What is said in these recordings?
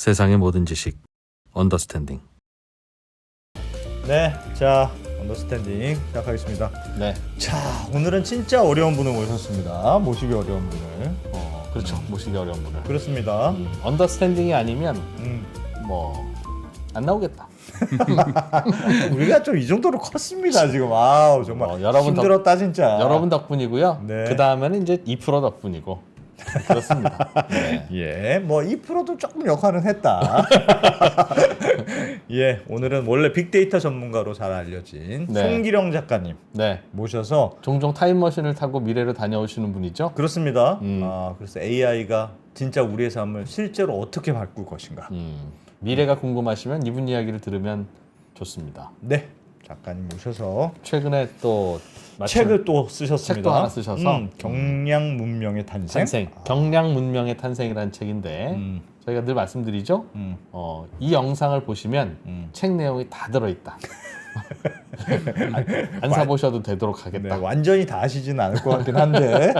세상의 모든 지식 언더스탠딩. 네, 자 언더스탠딩 시작하겠습니다. 네. 자, 오늘은 진짜 어려운 분을 모셨습니다. 모시기 어려운 분을. 그렇죠. 모시기 어려운 분을. 그렇습니다. 언더스탠딩이 아니면 뭐 안 나오겠다. 우리가 좀 이 정도로 컸습니다 지금. 아우 정말 여러분 힘들었다 진짜. 여러분 덕분이고요. 네. 그 다음에는 이제 2% 덕분이고 그렇습니다. 네. 예, 뭐 2%도 조금 역할은 했다. 예, 오늘은 원래 빅데이터 전문가로 잘 알려진 네. 송기령 작가님 네. 모셔서 종종 타임머신을 타고 미래로 다녀오시는 분이죠. 그렇습니다. 그래서 AI가 진짜 우리의 삶을 실제로 어떻게 바꿀 것인가. 미래가 궁금하시면 이분 이야기를 들으면 좋습니다. 네, 작가님 모셔서 최근에 또 책을 또 쓰셨습니다. 책도 하나 쓰셔서 경량 문명의 탄생. 경량 문명의 탄생이라는 책인데 저희가 늘 말씀드리죠. 이 영상을 보시면 책 내용이 다 들어있다. 안 사보셔도 되도록 하겠다. 네, 완전히 다 아시지는 않을 것 같긴 한데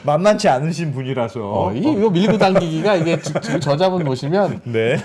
만만치 않으신 분이라서 이거 밀고 당기기가 이게 지금 저자분 보시면 네,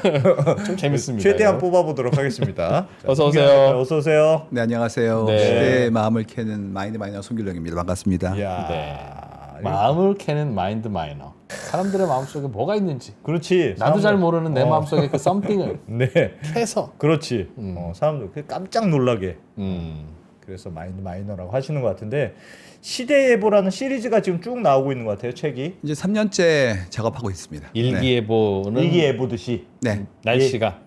좀 재밌습니다. 최대한 이거. 뽑아보도록 하겠습니다. 자, 어서 오세요. 송기령, 어서 오세요. 네, 안녕하세요. 네. 시대의 마음을 캐는 마인드 마이너 송길령입니다. 반갑습니다. 이야, 네. 마음을 캐는 마인드 마이너. 사람들의 마음속에 뭐가 있는지 그렇지. 나도 잘 사람들- 모르는 내 마음속에 그 썸띵을 네, 캐서 그렇지. 사람들 깜짝 놀라게. 음. 그래서 마이너라고 하시는 것 같은데 시대예보라는 시리즈가 지금 쭉 나오고 있는 것 같아요. 책이 이제 3년째 작업하고 있습니다. 일기예보는 일기예보듯이 네. 날씨가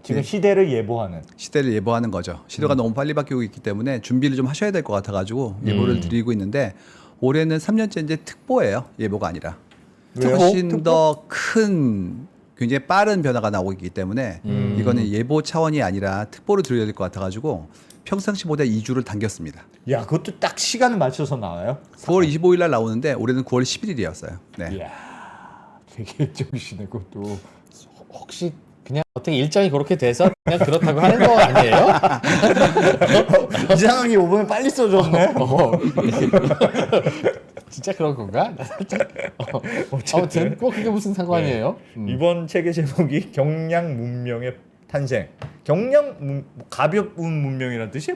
지금 시대를 예보하는. 시대를 예보하는 거죠. 시대가 너무 빨리 바뀌고 있기 때문에 준비를 좀 하셔야 될 것 같아가지고 예보를 드리고 있는데 올해는 3년째 이제 특보예요. 예보가 아니라. 왜요? 훨씬 특보? 더 큰 굉장히 빠른 변화가 나오고 있기 때문에 이거는 예보 차원이 아니라 특보를 드려야 될 것 같아가지고 평상시보다 2주를 당겼습니다. 야, 그것도 딱 시간을 맞춰서 나와요? 9월 25일 날 나오는데 올해는 9월 11일이었어요. 네. 이야, 되게 일정이시네 그것도. 혹시 그냥 어떻게 일정이 그렇게 돼서 그냥 그렇다고 하는 거 아니에요? 이상하게 5분을 빨리 써줬네. 진짜 그런 건가? 나 살짝 아무튼 꼭 그게 무슨 상관이에요? 이번 책의 제목이 경량 문명의 탄생. 가벼운 문명이라는 뜻이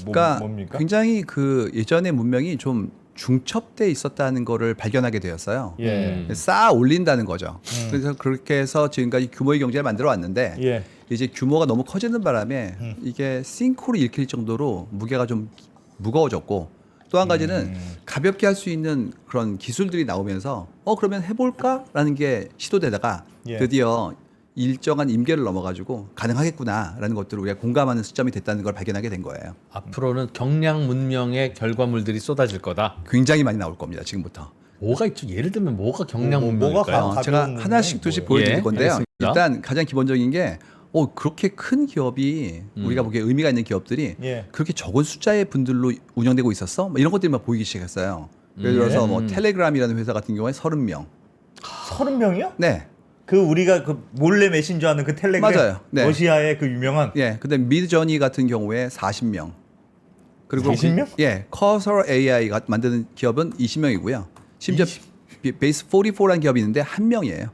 그러니까 뭡니까? 굉장히 그 예전의 문명이 좀 중첩돼 있었다는 거를 발견하게 되었어요. 예. 쌓아 올린다는 거죠. 그래서 그렇게 해서 지금까지 규모의 경제를 만들어 왔는데 예. 이제 규모가 너무 커지는 바람에 이게 싱크로 일으킬 정도로 무게가 좀 무거워졌고 또 한 가지는 가볍게 할 수 있는 그런 기술들이 나오면서 그러면 해볼까라는 게 시도되다가 예. 드디어 일정한 임계를 넘어가지고 가능하겠구나라는 것들을 우리가 공감하는 시점이 됐다는 걸 발견하게 된 거예요. 앞으로는 경량 문명의 결과물들이 쏟아질 거다. 굉장히 많이 나올 겁니다. 지금부터. 뭐가 있죠? 예를 들면 뭐가 경량 뭐가 문명일까요? 가벼운 제가 문명이 하나씩 두씩 뭐예요? 보여드릴 예, 건데요. 알겠습니다. 일단 가장 기본적인 게 그렇게 큰 기업이 우리가 보기에 의미가 있는 기업들이 예. 그렇게 적은 숫자의 분들로 운영되고 있었어? 뭐 이런 것들만 보이기 시작했어요. 예를 들어서 뭐 텔레그램이라는 회사 같은 경우에 30명. 30명이요? 네. 그 우리가 그 몰래 메신저 하는 그 텔레그램. 맞아요. 네. 러시아의 그 유명한. 예. 근데 미드저니 같은 경우에 40명. 그리고 40명? 커서 AI가 만드는 기업은 20명이고요. 심지어 베이스 44라는 기업이 있는데 1명이에요.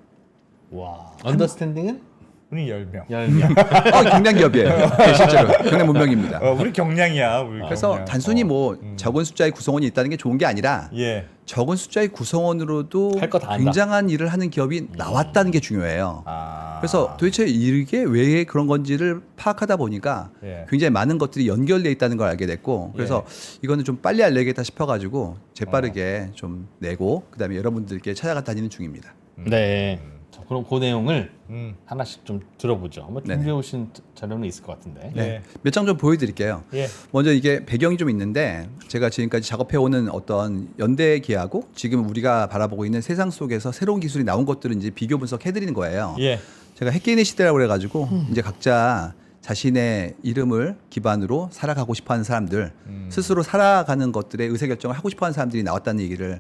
와. 언더스탠딩은 우리 10명. 10명. 경량 기업이에요. 네, 실제로 경량 문명입니다. 우리 경량이야. 우리 그래서 경량. 단순히 뭐 적은 숫자의 구성원이 있다는 게 좋은 게 아니라 예. 적은 숫자의 구성원으로도 할거다 한다. 굉장한 일을 하는 기업이 나왔다는 게 중요해요. 아. 그래서 도대체 이게 왜 그런 건지를 파악하다 보니까 예. 굉장히 많은 것들이 연결돼 있다는 걸 알게 됐고 그래서 이거는 좀 빨리 알려야겠다 싶어가지고 재빠르게 좀 내고 그다음에 여러분들께 찾아가 다니는 중입니다. 네. 자, 그럼 그 내용을 음. 하나씩 좀 들어보죠. 뭐 네네. 준비해 오신 자료는 있을 것 같은데. 네. 몇 장 좀 보여드릴게요. 예. 먼저 이게 배경이 좀 있는데 제가 지금까지 작업해오는 어떤 연대 기하고 지금 우리가 바라보고 있는 세상 속에서 새로운 기술이 나온 것들을 이제 비교 분석해드리는 거예요. 예. 제가 핵개인의 시대라고 그래가지고 이제 각자 자신의 이름을 기반으로 살아가고 싶어하는 사람들 스스로 살아가는 것들의 의사결정을 하고 싶어하는 사람들이 나왔다는 얘기를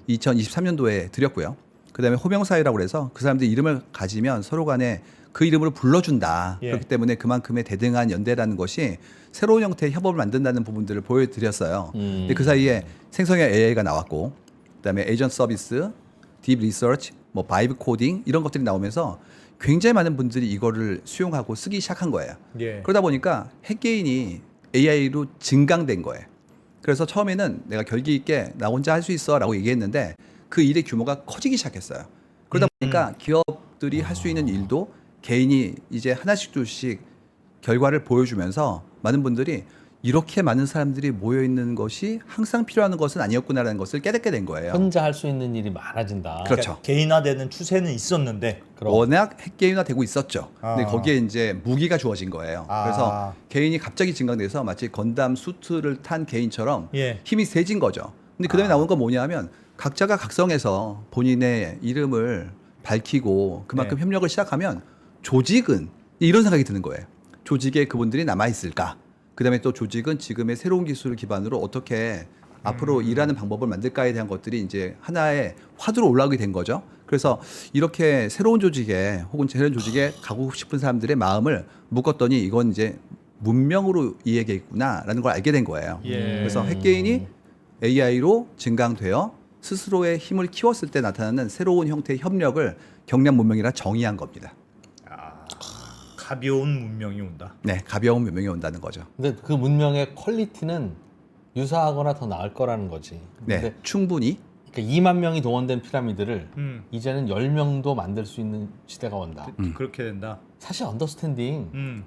2023년도에 드렸고요. 그다음에 호명사회라고 그래서 그 사람들이 이름을 가지면 서로 간에 그 이름으로 불러준다. 예. 그렇기 때문에 그만큼의 대등한 연대라는 것이 새로운 형태의 협업을 만든다는 부분들을 보여드렸어요. 근데 그 사이에 생성형 AI가 나왔고 그다음에 에이전트 서비스, 딥 리서치, 뭐 바이브 코딩 이런 것들이 나오면서 굉장히 많은 분들이 이거를 수용하고 쓰기 시작한 거예요. 예. 그러다 보니까 핵개인이 AI로 증강된 거예요. 그래서 처음에는 내가 결기 있게 나 혼자 할 수 있어라고 얘기했는데 그 일의 규모가 커지기 시작했어요. 그러다 보니까 기업들이 할 수 있는 일도 개인이 이제 하나씩 둘씩 결과를 보여주면서 많은 분들이 이렇게 많은 사람들이 모여 있는 것이 항상 필요한 것은 아니었구나라는 것을 깨닫게 된 거예요. 혼자 할 수 있는 일이 많아진다. 그렇죠. 개인화되는 추세는 있었는데. 그럼. 워낙 핵개인화 되고 있었죠. 근데 아. 거기에 이제 무기가 주어진 거예요. 아. 그래서 개인이 갑자기 증강돼서 마치 건담 수트를 탄 개인처럼 예. 힘이 세진 거죠. 근데 그다음에 나온 건 뭐냐면 각자가 각성해서 본인의 이름을 밝히고 그만큼 네. 협력을 시작하면 조직은 이런 생각이 드는 거예요. 조직에 그분들이 남아 있을까? 그다음에 또 조직은 지금의 새로운 기술을 기반으로 어떻게 앞으로 일하는 방법을 만들까에 대한 것들이 이제 하나의 화두로 올라오게 된 거죠. 그래서 이렇게 새로운 조직에 혹은 새로운 조직에 가고 싶은 사람들의 마음을 묶었더니 이건 이제 문명으로 이해겠구나라는 걸 알게 된 거예요. 예. 그래서 핵개인이 AI로 증강되어 스스로의 힘을 키웠을 때 나타나는 새로운 형태의 협력을 경량 문명이라 정의한 겁니다. 가벼운 문명이 온다. 네, 가벼운 문명이 온다는 거죠. 근데 그 문명의 퀄리티는 유사하거나 더 나을 거라는 거지. 네, 근데 충분히. 그러니까 2만 명이 동원된 피라미드를 음. 이제는 10명도 만들 수 있는 시대가 온다. 그렇게 된다. 사실 언더스탠딩 음.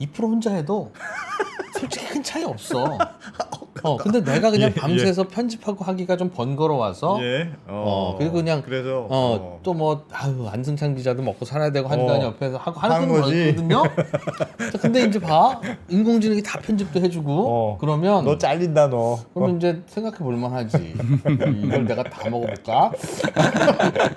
2% 혼자 해도 솔직히 큰 차이 없어. 근데 내가 그냥 예, 밤새서 편집하고 하기가 좀 번거로워서 예. 그리고 그냥 그래서 또 뭐 안승찬 기자도 먹고 살아야 되고 하니까 옆에서 하고 한 하는 거지. 거거든요. 근데 이제 봐 인공지능이 다 편집도 해주고 그러면 너 잘린다 너. 그러면 이제 생각해 볼 만하지. 이걸 내가 다 먹어볼까?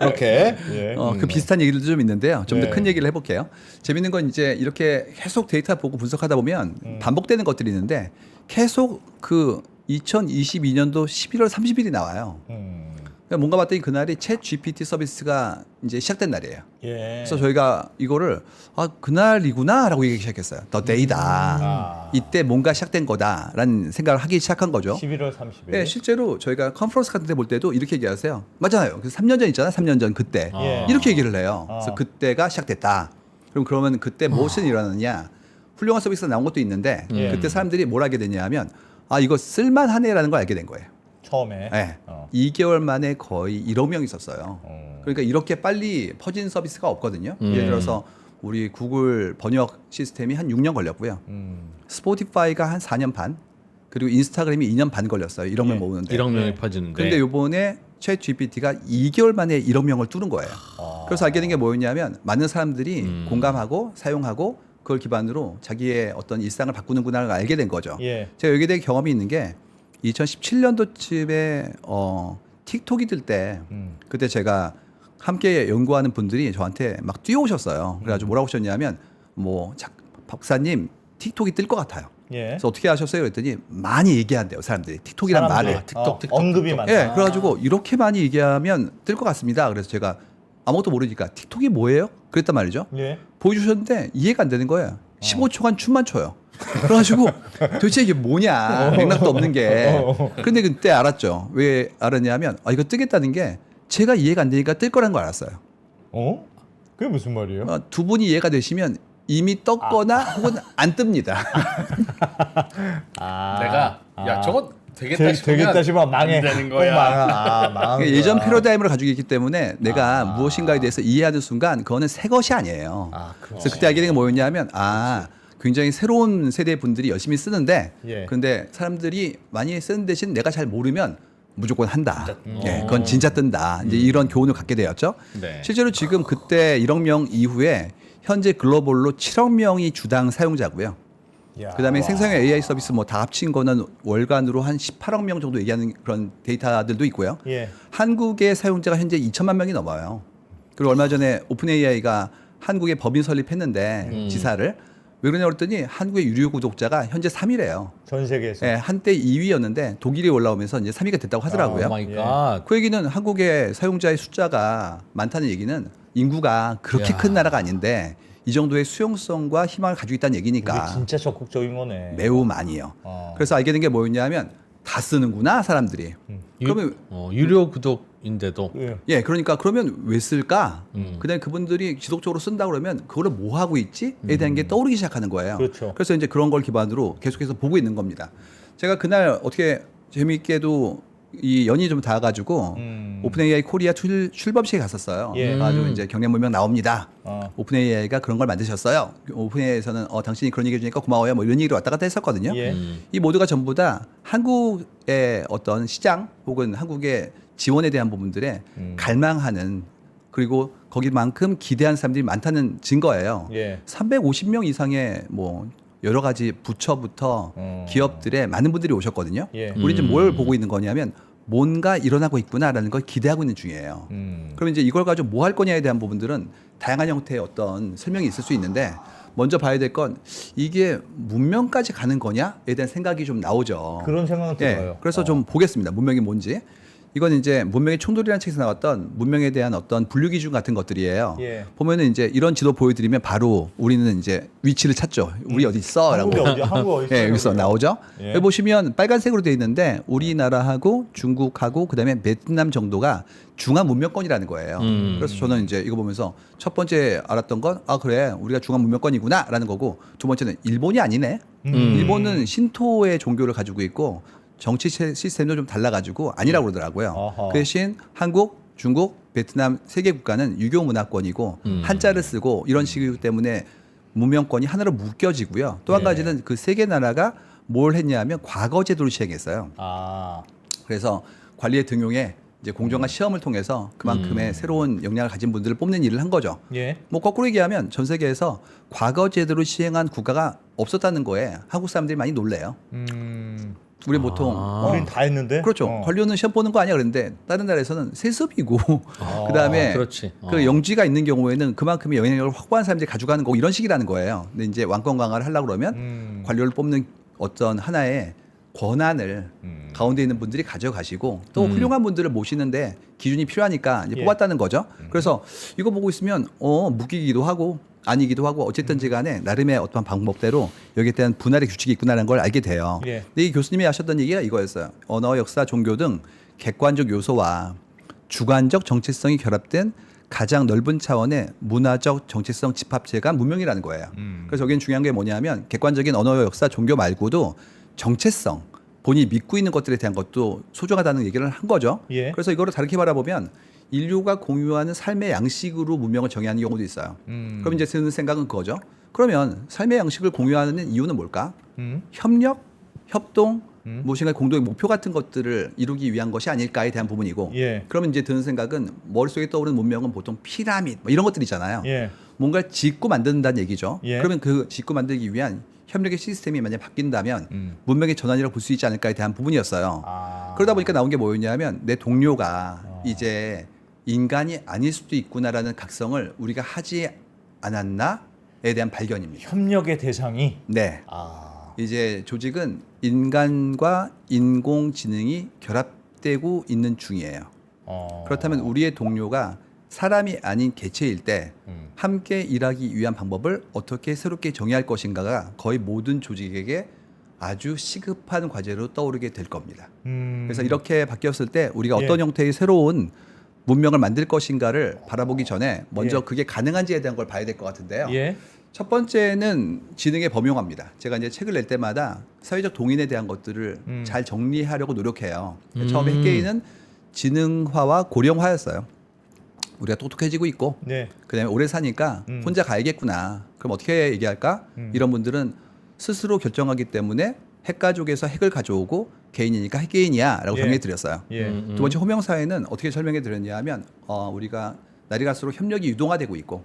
이렇게. 예. 그 비슷한 얘기들도 좀 있는데요. 좀 더 네. 큰 얘기를 해볼게요. 재밌는 건 이제 이렇게 계속 데이터 보고 분석하다 보면 반복되는 것들이 있는데 계속 그 2022년도 11월 30일이 나와요. 그러니까 뭔가 봤더니 그날이 챗 GPT 서비스가 이제 시작된 날이에요. 예. 그래서 저희가 이거를 그날이구나라고 얘기 시작했어요. 더 데이다. 이때 뭔가 시작된 거다라는 생각을 하기 시작한 거죠. 11월 30일. 네, 실제로 저희가 컨퍼런스 같은 데 볼 때도 이렇게 얘기하세요. 맞잖아요. 그래서 3년 전 있잖아요. 3년 전 그때. 이렇게 얘기를 해요. 그래서 그때가 시작됐다. 그러면 그때 무엇이 일어났느냐. 훌륭한 서비스가 나온 것도 있는데 그때 사람들이 뭘 하게 되냐 하면 이거 쓸만하네라는 걸 알게 된 거예요. 처음에. 네. 2개월 만에 거의 1억 명이 있었어요. 그러니까 이렇게 빨리 퍼진 서비스가 없거든요. 예를 들어서 우리 구글 번역 시스템이 한 6년 걸렸고요. 스포티파이가 한 4년 반, 그리고 인스타그램이 2년 반 걸렸어요. 1억 명 모으는데. 1억 명이 퍼지는데. 근데 요번에 챗 GPT가 2개월 만에 1억 명을 뚫은 거예요. 그래서 알게 된 게 뭐였냐면 많은 사람들이 공감하고 사용하고 그걸 기반으로 자기의 어떤 일상을 바꾸는구나를 알게 된 거죠. 예. 제가 여기에 대해 경험이 있는 게 2017년도쯤에 틱톡이 뜰 때 그때 제가 함께 연구하는 분들이 저한테 막 뛰어오셨어요. 그래가지고 뭐라고 하셨냐면 박사님 틱톡이 뜰 것 같아요. 예. 그래서 어떻게 하셨어요? 그랬더니 많이 얘기한대요 사람들이 틱톡이란 말을. 틱톡. 언급이 많다. 예, 그래가지고 이렇게 많이 얘기하면 뜰 것 같습니다. 그래서 제가 아무것도 모르니까 틱톡이 뭐예요? 그랬단 말이죠. 예. 보여주셨는데 이해가 안 되는 거예요. 15초간 춤만 춰요. 그래가지고 도대체 이게 뭐냐 맥락도 없는 게. 그런데 그때 알았죠. 왜 알았냐면 이거 뜨겠다는 게 제가 이해가 안 되니까 뜰 거라는 걸 알았어요. 그게 무슨 말이에요? 두 분이 이해가 되시면 이미 떴거나 혹은 안 뜹니다. 내가 저거 되겠다 싶으면 되겠다 싶으면 망해. 안 되는 꼭 거야. 망한 그러니까 예전 패러다임을 가지고 있기 때문에 내가 무엇인가에 대해서 이해하는 순간 그거는 새 것이 아니에요. 그래서 그때 알게 된 게 뭐였냐면 굉장히 새로운 세대 분들이 열심히 쓰는데 예. 근데 사람들이 많이 쓰는 대신 내가 잘 모르면 무조건 한다. 예, 그건 진짜 뜬다. 이제 이런 교훈을 갖게 되었죠. 네. 실제로 지금 그때 1억 명 이후에 현재 글로벌로 7억 명이 주당 사용자고요. 그다음에 생성형 AI 서비스 다 합친 거는 월간으로 한 18억 명 정도 얘기하는 그런 데이터들도 있고요. 예. 한국의 사용자가 현재 2천만 명이 넘어요. 그리고 얼마 전에 오픈 AI가 한국에 법인 설립했는데 지사를 왜 그러냐 그랬더니 한국의 유료 구독자가 현재 3위래요. 전 세계에서. 예, 한때 2위였는데 독일이 올라오면서 이제 3위가 됐다고 하더라고요. 오 마이 갓. 그 얘기는 한국의 사용자의 숫자가 많다는 얘기는 인구가 그렇게 야. 큰 나라가 아닌데 이 정도의 수용성과 희망을 가지고 있다는 얘기니까 이게 진짜 적극적인 거네. 매우 많이요. 그래서 알게 된 게 뭐였냐면 다 쓰는구나 사람들이. 그러면 유료 구독 인데도 예. 예, 그러니까 그러면 왜 쓸까? 그다음에 그분들이 지속적으로 쓴다 그러면 그거를 뭐 하고 있지?에 대한 게 떠오르기 시작하는 거예요. 그렇죠. 그래서 이제 그런 걸 기반으로 계속해서 보고 있는 겁니다. 제가 그날 어떻게 재미있게도 이 연이 좀 닿아가지고 오픈 AI 코리아 출범식에 갔었어요. 예. 아주 이제 경량 문명 나옵니다. 오픈 AI가 그런 걸 만드셨어요. 오픈 AI에서는 당신이 그런 얘기 해주니까 고마워요. 뭐 이런 얘기를 왔다 갔다 했었거든요. 예. 이 모두가 전부 다 한국의 어떤 시장 혹은 한국의 지원에 대한 부분들에 갈망하는 그리고 거기만큼 기대한 사람들이 많다는 증거예요. 예. 350명 이상의 뭐 여러 가지 부처부터 기업들의 많은 분들이 오셨거든요. 예. 우리 지금 뭘 보고 있는 거냐면 뭔가 일어나고 있구나라는 걸 기대하고 있는 중이에요. 그럼 이제 이걸 가지고 뭐 할 거냐에 대한 부분들은 다양한 형태의 어떤 설명이 있을 수 있는데 먼저 봐야 될 건 이게 문명까지 가는 거냐에 대한 생각이 좀 나오죠. 그런 생각은 예, 들어요. 그래서 좀 보겠습니다. 문명이 뭔지. 이건 이제 문명의 충돌이라는 책에서 나왔던 문명에 대한 어떤 분류 기준 같은 것들이에요. 예. 보면은 이제 이런 지도 보여드리면 바로 우리는 이제 위치를 찾죠. 우리 어디 있어라고. 한국이 어디? 한국 어디 있어요? 예, 여기서 나오죠. 예. 여기 보시면 빨간색으로 되어 있는데 우리나라하고 중국하고 그다음에 베트남 정도가 중화 문명권이라는 거예요. 그래서 저는 이제 이거 보면서 첫 번째 알았던 건 그래 우리가 중화 문명권이구나라는 거고 두 번째는 일본이 아니네. 일본은 신토의 종교를 가지고 있고 정치 시스템도 좀 달라가지고 아니라고 그러더라고요. 어허. 그 대신 한국, 중국, 베트남 세 개 국가는 유교 문화권이고 한자를 쓰고 이런 식이기 때문에 문명권이 하나로 묶여지고요. 또 한 예. 가지는 그 세 개 나라가 뭘 했냐면 과거 제도를 시행했어요. 그래서 관리의 등용에 이제 공정한 시험을 통해서 그만큼의 새로운 역량을 가진 분들을 뽑는 일을 한 거죠. 예. 뭐 거꾸로 얘기하면 전 세계에서 과거 제도를 시행한 국가가 없었다는 거에 한국 사람들이 많이 놀래요. 우리 보통 우린 다 했는데. 그렇죠. 관료는 시험 보는 거 아니야 그랬는데 다른 나라에서는 세습이고 그다음에 그렇지. 그 영지가 있는 경우에는 그만큼의 영향력을 확보한 사람들이 가져가는 거고 이런 식이라는 거예요. 근데 이제 왕권 강화를 하려고 그러면 관료를 뽑는 어떤 하나의 권한을 가운데 있는 분들이 가져가시고 또 훌륭한 분들을 모시는데 기준이 필요하니까 이제 예. 뽑았다는 거죠. 그래서 이거 보고 있으면 묶이기도 하고 아니기도 하고 어쨌든지 간에 나름의 어떤 방법대로 여기에 대한 분할의 규칙이 있구나라는 걸 알게 돼요. 예. 근데 이 교수님이 하셨던 얘기가 이거였어요. 언어, 역사, 종교 등 객관적 요소와 주관적 정체성이 결합된 가장 넓은 차원의 문화적 정체성 집합체가 문명이라는 거예요. 그래서 여기는 중요한 게 뭐냐면 객관적인 언어, 역사, 종교 말고도 정체성, 본인이 믿고 있는 것들에 대한 것도 소중하다는 얘기를 한 거죠. 예. 그래서 이거를 다르게 바라보면 인류가 공유하는 삶의 양식으로 문명을 정의하는 경우도 있어요. 그럼 이제 드는 생각은 그거죠. 그러면 삶의 양식을 공유하는 이유는 뭘까? 협력, 협동, 무엇인가 공동의 목표 같은 것들을 이루기 위한 것이 아닐까에 대한 부분이고 예. 그러면 이제 드는 생각은 머릿속에 떠오르는 문명은 보통 피라미드 뭐 이런 것들이잖아요. 예. 뭔가를 짓고 만든다는 얘기죠. 예. 그러면 그 짓고 만들기 위한 협력의 시스템이 만약 바뀐다면 문명의 전환이라고 볼 수 있지 않을까에 대한 부분이었어요. 그러다 보니까 나온 게 뭐였냐면 내 동료가 이제 인간이 아닐 수도 있구나라는 각성을 우리가 하지 않았나에 대한 발견입니다. 협력의 대상이. 네. 아. 이제 조직은 인간과 인공지능이 결합되고 있는 중이에요. 그렇다면 우리의 동료가 사람이 아닌 개체일 때 함께 일하기 위한 방법을 어떻게 새롭게 정의할 것인가가 거의 모든 조직에게 아주 시급한 과제로 떠오르게 될 겁니다. 그래서 이렇게 바뀌었을 때 우리가 어떤 예. 형태의 새로운 문명을 만들 것인가를 바라보기 전에 먼저 예. 그게 가능한지에 대한 걸 봐야 될 것 같은데요. 예. 첫 번째는 지능의 범용화입니다. 제가 이제 책을 낼 때마다 사회적 동인에 대한 것들을 잘 정리하려고 노력해요. 처음에 핵개인은 지능화와 고령화였어요. 우리가 똑똑해지고 있고 네. 그다음에 오래 사니까 혼자 가야겠구나. 그럼 어떻게 얘기할까? 이런 분들은 스스로 결정하기 때문에 핵가족에서 핵을 가져오고 개인이니까 핵개인이야라고 예. 설명해 드렸어요. 예. 두 번째 호명사회는 어떻게 설명해 드렸냐 하면 우리가 날이 갈수록 협력이 유동화되고 있고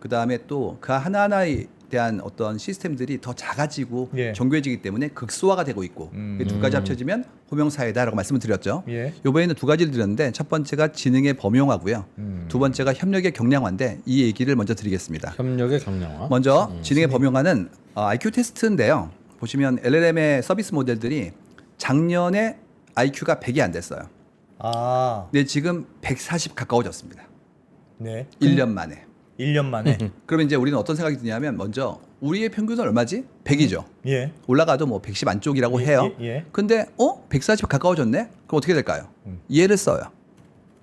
그다음에 또 그 하나하나에 대한 어떤 시스템들이 더 작아지고 예. 정교해지기 때문에 극소화가 되고 있고 이두 가지 합쳐지면 호명사회다라고 말씀을 드렸죠. 예. 이번에는 두 가지를 드렸는데 첫 번째가 지능의 범용화고요. 두 번째가 협력의 경량화인데 이 얘기를 먼저 드리겠습니다. 협력의 경량화. 먼저 지능의 범용화는 IQ 테스트인데요. 보시면 LLM의 서비스 모델들이 작년에 IQ가 100이 안 됐어요. 아. 근데 지금 140 가까워졌습니다. 네. 1년 만에. 1년 만에. 그러면 이제 우리는 어떤 생각이 드냐면 먼저 우리의 평균은 얼마지? 100이죠. 예. 올라가도 뭐 110 안쪽이라고 예, 해요. 예, 예. 근데 140 가까워졌네? 그럼 어떻게 될까요? 얘를 써요.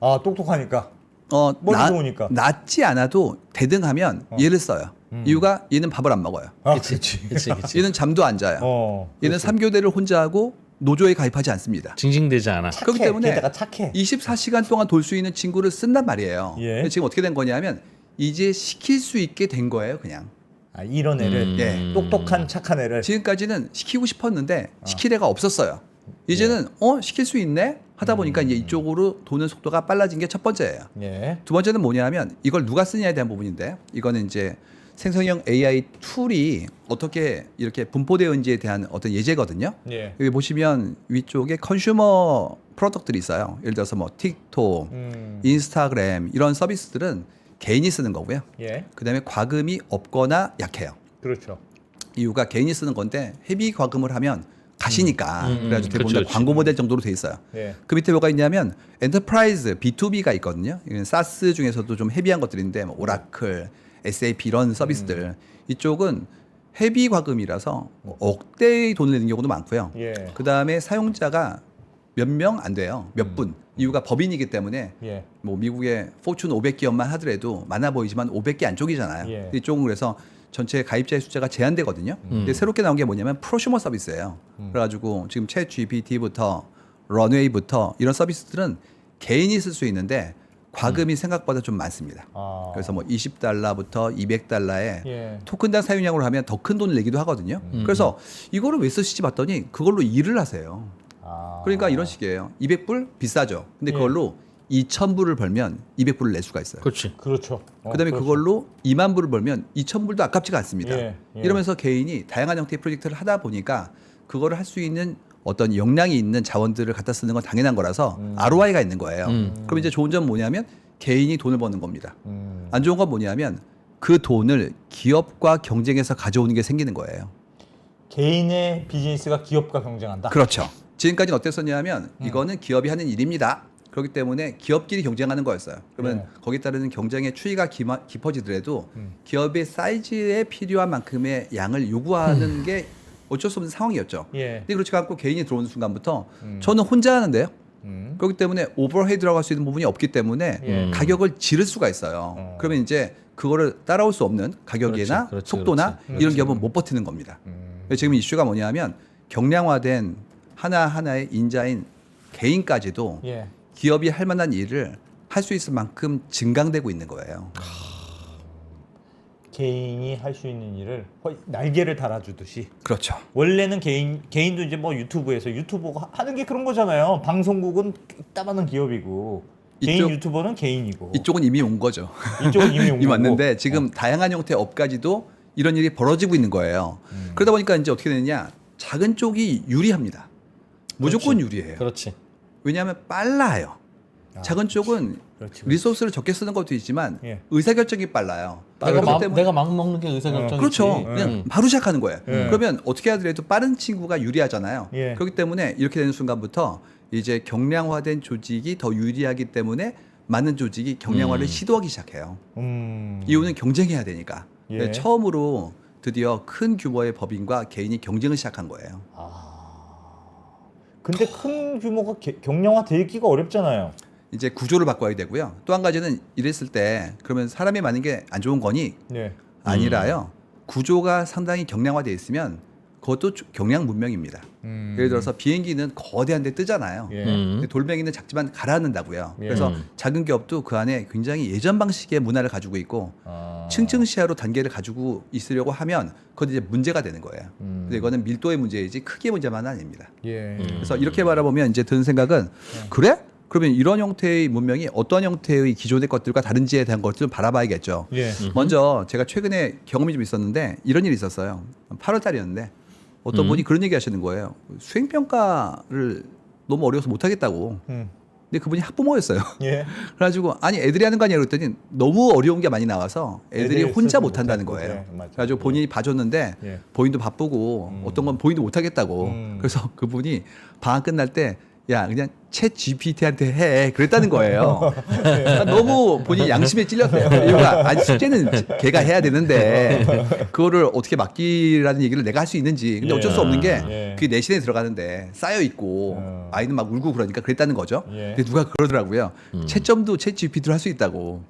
아, 똑똑하니까. 어, 머리 좋으니까. 낫지 않아도 대등하면 얘를 써요. 이유가 얘는 밥을 안 먹어요. 아, 그치. 그렇지. 얘는 잠도 안 자요. 얘는 3교대를 혼자 하고 노조에 가입하지 않습니다. 징징대지 않아. 착해. 그렇기 때문에 게다가 착해. 24시간 동안 돌 수 있는 친구를 쓴단 말이에요. 예. 근데 지금 어떻게 된 거냐면 이제 시킬 수 있게 된 거예요, 그냥. 아, 이런 애를 예. 똑똑한 착한 애를 지금까지는 시키고 싶었는데 시킬 애가 없었어요. 이제는 시킬 수 있네 하다 보니까 이제 이쪽으로 도는 속도가 빨라진 게 첫 번째예요. 예. 두 번째는 뭐냐면 이걸 누가 쓰냐에 대한 부분인데 이거는 이제 생성형 AI 툴이 어떻게 이렇게 분포되었는지에 대한 어떤 예제거든요. 예. 여기 보시면 위쪽에 컨슈머 프로덕트들이 있어요. 예를 들어서 뭐 틱톡, 인스타그램 이런 서비스들은 개인이 쓰는 거고요. 예. 그다음에 과금이 없거나 약해요. 그렇죠. 이유가 개인이 쓰는 건데 헤비 과금을 하면 가시니까 그래가지고 대부분 다 그렇죠. 광고 모델 정도로 돼 있어요. 예. 그 밑에 뭐가 있냐면 엔터프라이즈 B2B가 있거든요. 이건 사스 중에서도 좀 헤비한 것들인데 뭐 오라클, SAP 이런 서비스들 이쪽은 헤비 과금이라서 억대의 돈을 내는 경우도 많고요. 예. 그 다음에 사용자가 몇 명 안 돼요. 몇 분. 이유가 법인이기 때문에 예. 뭐 미국의 포춘 500기업만 하더라도 많아 보이지만 500개 안쪽이잖아요. 예. 이쪽은 그래서 전체 가입자의 숫자가 제한되거든요. 근데 새롭게 나온 게 뭐냐면 프로슈머 서비스예요. 그래가지고 지금 챗 GPT부터 런웨이부터 이런 서비스들은 개인이 쓸 수 있는데 과금이 생각보다 좀 많습니다. 아. 그래서 뭐 $20부터 $200에 예. 토큰당 사용량으로 하면 더 큰 돈을 내기도 하거든요. 그래서 이거를 왜 쓰시지 봤더니 그걸로 일을 하세요. 아. 그러니까 이런 식이에요. 200불 비싸죠. 근데 예. 그걸로 2,000불을 벌면 200불을 낼 수가 있어요. 그렇지. 그렇죠. 그다음에 그렇죠. 그걸로 2만 불을 벌면 2,000불도 아깝지가 않습니다. 예, 예. 이러면서 개인이 다양한 형태의 프로젝트를 하다 보니까 그거를 할 수 있는 어떤 역량이 있는 자원들을 갖다 쓰는 건 당연한 거라서 ROI가 있는 거예요. 그럼 이제 좋은 점은 뭐냐면 개인이 돈을 버는 겁니다. 안 좋은 건 뭐냐면 그 돈을 기업과 경쟁해서 가져오는 게 생기는 거예요. 개인의 비즈니스가 기업과 경쟁한다. 그렇죠. 지금까지는 어땠었냐면 이거는 기업이 하는 일입니다. 그렇기 때문에 기업끼리 경쟁하는 거였어요. 그러면 네. 거기에 따르는 경쟁의 추이가 깊어지더라도 기업의 사이즈에 필요한 만큼의 양을 요구하는 게 어쩔 수 없는 상황이었죠. 예. 근데 그렇지 않고 개인이 들어오는 순간부터 저는 혼자 하는데요. 그렇기 때문에 오버헤드라고 할 수 있는 부분이 없기 때문에 예. 가격을 지를 수가 있어요. 그러면 이제 그거를 따라올 수 없는 가격이나 그렇지, 그렇지, 속도나 그렇지. 이런 기업은 못 버티는 겁니다. 지금 이슈가 뭐냐면 경량화된 하나하나의 인자인 개인까지도 예. 기업이 할 만한 일을 할 수 있을 만큼 증강되고 있는 거예요. 개인이 할 수 있는 일을 거의 날개를 달아주듯이 그렇죠. 원래는 개인도 이제 뭐 유튜브에서 유튜버가 하는 게 그런 거잖아요. 방송국은 따만한 기업이고 개인 이쪽- 유튜버는 개인이고 이쪽은 이미 온 거죠. 이쪽은 이미 온 이미 거고. 왔는데 지금 다양한 형태의 업까지도 이런 일이 벌어지고 있는 거예요. 그러다 보니까 이제 어떻게 되느냐? 작은 쪽이 유리합니다. 무조건 유리해요. 그렇지. 왜냐하면 빨라요. 작은 쪽은 그렇지. 리소스를 적게 쓰는 것도 있지만 예. 의사결정이 빨라요. 내가 그렇기 때문에 내가 막 먹는 게 의사결정이지. 그렇죠. 그냥 바로 시작하는 거예요. 예. 그러면 어떻게 하더라도 빠른 친구가 유리하잖아요. 예. 그렇기 때문에 이렇게 되는 순간부터 이제 경량화된 조직이 더 유리하기 때문에 많은 조직이 경량화를 시도하기 시작해요. 이유는 경쟁해야 되니까. 예. 근데 처음으로 드디어 큰 규모의 법인과 개인이 경쟁을 시작한 거예요. 근데 큰 규모가 경량화 되기가 어렵잖아요. 이제 구조를 바꿔야 되고요. 또 한 가지는 이랬을 때 그러면 사람이 많은 게 안 좋은 거니? 네. 아니라요. 구조가 상당히 경량화돼 있으면 그것도 경량 문명입니다. 예를 들어서 비행기는 거대한 데 뜨잖아요. 예. 근데 돌멩이는 작지만 가라앉는다고요. 그래서 작은 기업도 그 안에 굉장히 예전 방식의 문화를 가지고 있고 층층 시야로 단계를 가지고 있으려고 하면 그건 이제 문제가 되는 거예요. 근데 이거는 밀도의 문제이지 크기의 문제만은 아닙니다. 예. 그래서 이렇게 바라보면 이제 드는 생각은 그래? 그러면 이런 형태의 문명이 어떤 형태의 기존의 것들과 다른지에 대한 것들을 바라봐야겠죠. 예. 먼저 제가 최근에 경험이 좀 있었는데 이런 일이 있었어요. 8월 달이었는데 어떤 분이 그런 얘기 하시는 거예요. 수행평가를 너무 어려워서 못하겠다고. 근데 그분이 학부모였어요. 예. 그래가지고 아니 애들이 하는 거 아니야 그랬더니 너무 어려운 게 많이 나와서 애들이 애들이 혼자 스스로 못한다는 못하고, 거예요. 예, 맞아요. 그래가지고 본인이 봐줬는데 예. 본인도 바쁘고 어떤 건 본인도 못하겠다고. 그래서 그분이 방학 끝날 때 야 그냥 챗 GPT한테 해 그랬다는 거예요. 너무 본인이 양심에 찔렸대요. 이유가 아니 숙제는 걔가 해야 되는데 그거를 어떻게 맡기라는 얘기를 내가 할 수 있는지. 근데 어쩔 수 없는 게 그게 내신에 들어가는데 쌓여 있고 아이는 막 울고 그러니까 그랬다는 거죠. 근데 누가 그러더라고요. 채점도 챗 GPT로 할 수 있다고.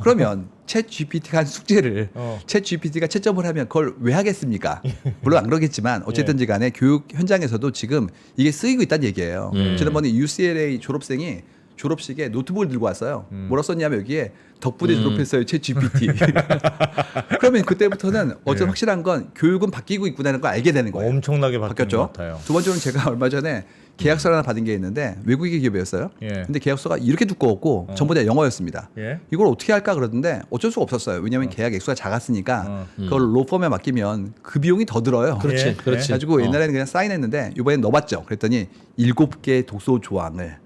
그러면 챗 GPT가 한 숙제를 챗 GPT가 채점을 하면 그걸 왜 하겠습니까? 물론 안 그러겠지만 어쨌든지 간에 교육 현장에서도 지금 이게 쓰이고 있다는 얘기예요. 지난번에 UCLA 졸업생이 졸업식에 노트북을 들고 왔어요. 뭐라 썼냐면 여기에 덕분에 졸업했어요 챗 GPT. 그러면 그때부터는 어쨌든 확실한 건 교육은 바뀌고 있구나는 걸 알게 되는 거예요. 엄청나게 바뀐 바뀌었죠. 것 같아요. 두 번째로는 제가 얼마 전에 계약서를 하나 받은 게 있는데 외국의 기업이었어요. 근데 계약서가 이렇게 두꺼웠고 전부 다 영어였습니다. 이걸 어떻게 할까 그러던데 어쩔 수가 없었어요. 왜냐하면 계약 액수가 작았으니까 그걸 로펌에 맡기면 그 비용이 더 들어요. 그렇지, 그렇지. 가지고 옛날에는 그냥 사인했는데 이번엔 넣어봤죠. 그랬더니 7개의 독소 조항을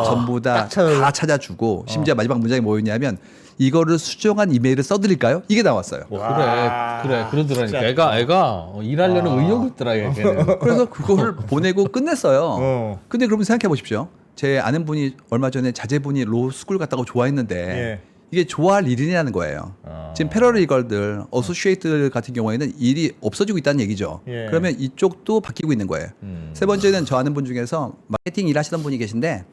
전부 다 찾아주고 심지어 마지막 문장이 뭐였냐면 이거를 수정한 이메일을 써드릴까요? 이게 나왔어요. 그래 그러더라니까. 애가 일하려는 의욕이 있더라. 걔는. 그래서 그거를 보내고 끝냈어요. 근데 그러면 생각해 보십시오. 제 아는 분이 얼마 전에 자제분이 로스쿨 갔다고 좋아했는데 이게 좋아할 일이냐는 거예요. 지금 패러리걸들, 어소시에이트 같은 경우에는 일이 없어지고 있다는 얘기죠. 그러면 이쪽도 바뀌고 있는 거예요. 세 번째는 저 아는 분 중에서 마케팅 일하시던 분이 계신데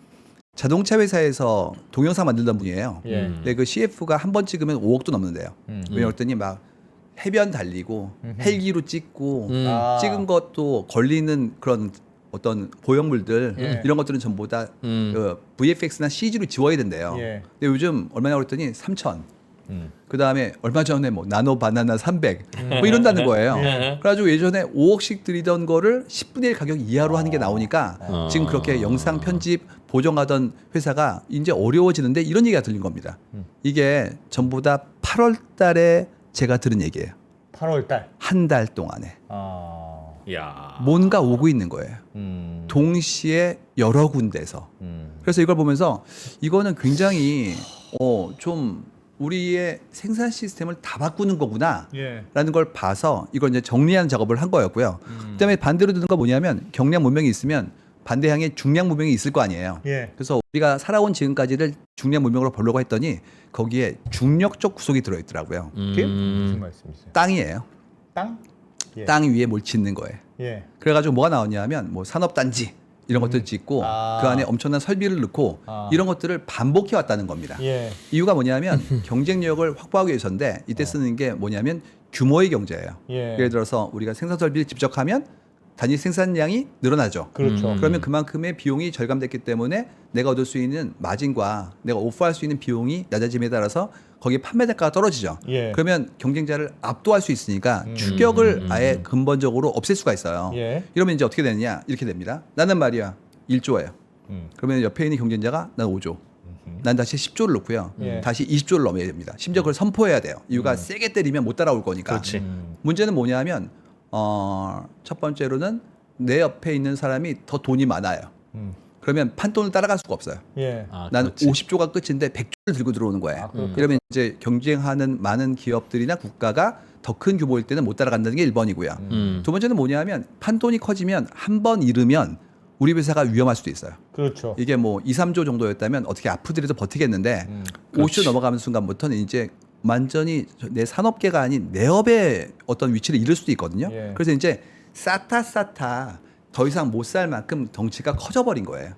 자동차 회사에서 동영상 만들던 분이에요. 근데 그 CF가 한 번 찍으면 5억도 넘는데요. 왜냐면 그랬더니 막 해변 달리고 헬기로 찍고 찍은 것도 걸리는 그런 어떤 보형물들 이런 것들은 전부 다 그 VFX나 CG로 지워야 된대요. 근데 요즘 얼마나 그랬더니 3천. 그 다음에 얼마 전에 뭐 나노 바나나 300 뭐 이런다는 거예요. 그래가지고 예전에 5억씩 들이던 거를 10분의 1 가격 이하로 하는 게 나오니까 지금 그렇게 영상 편집 보정하던 회사가 이제 어려워지는데 이런 얘기가 들린 겁니다. 이게 전부 다 8월 달에 제가 들은 얘기예요. 8월 달. 한 달 동안에. 야. 뭔가 오고 있는 거예요. 동시에 여러 군데서. 그래서 이걸 보면서 이거는 굉장히 좀 우리의 생산 시스템을 다 바꾸는 거구나라는 걸 봐서 이걸 이제 정리하는 작업을 한 거였고요. 그다음에 반대로 드는 거 뭐냐면 경량 문명이 있으면 반대항에 중량 문명이 있을 거 아니에요. 그래서 우리가 살아온 지금까지를 중량 문명으로 보려고 했더니 거기에 중력적 구석이 들어있더라고요. 그게 무슨 말씀이세요? 땅이에요. 땅? 땅 위에 뭘 짓는 거예요. 그래가지고 뭐가 나오냐면 뭐 산업단지 이런 것들 짓고 그 안에 엄청난 설비를 넣고 이런 것들을 반복해 왔다는 겁니다. 이유가 뭐냐면 경쟁력을 확보하기 위해서인데 이때 쓰는 게 뭐냐면 규모의 경제예요. 예를 들어서 우리가 생산 설비를 직접 하면 단위 생산량이 늘어나죠. 그렇죠. 그러면 그만큼의 비용이 절감됐기 때문에 내가 얻을 수 있는 마진과 내가 오퍼할 수 있는 비용이 낮아짐에 따라서 거기에 판매 대가가 떨어지죠. 그러면 경쟁자를 압도할 수 있으니까 추격을 아예 근본적으로 없앨 수가 있어요. 이러면 이제 어떻게 되느냐 이렇게 됩니다. 나는 말이야 1조예요. 그러면 옆에 있는 경쟁자가 난 5조. 난 다시 10조를 넣고요. 다시 20조를 넘어야 됩니다. 심지어 그걸 선포해야 돼요. 이유가 세게 때리면 못 따라올 거니까. 그렇지. 문제는 뭐냐면 첫 번째로는 내 옆에 있는 사람이 더 돈이 많아요. 그러면 판돈을 따라갈 수가 없어요. 난 그렇지. 50조가 끝인데 100조를 들고 들어오는 거예요. 이러면 이제 경쟁하는 많은 기업들이나 국가가 더 큰 규모일 때는 못 따라간다는 게 1번이고요. 두 번째는 뭐냐면 판돈이 커지면 한 번 잃으면 우리 회사가 위험할 수도 있어요. 그렇죠. 이게 뭐 2, 3조 정도였다면 어떻게 아프더라도 버티겠는데 50조 넘어가는 순간부터는 이제 완전히 내 산업계가 아닌 내 업의 어떤 위치를 잃을 수도 있거든요. 그래서 이제 싸타 더 이상 못 살 만큼 덩치가 커져버린 거예요.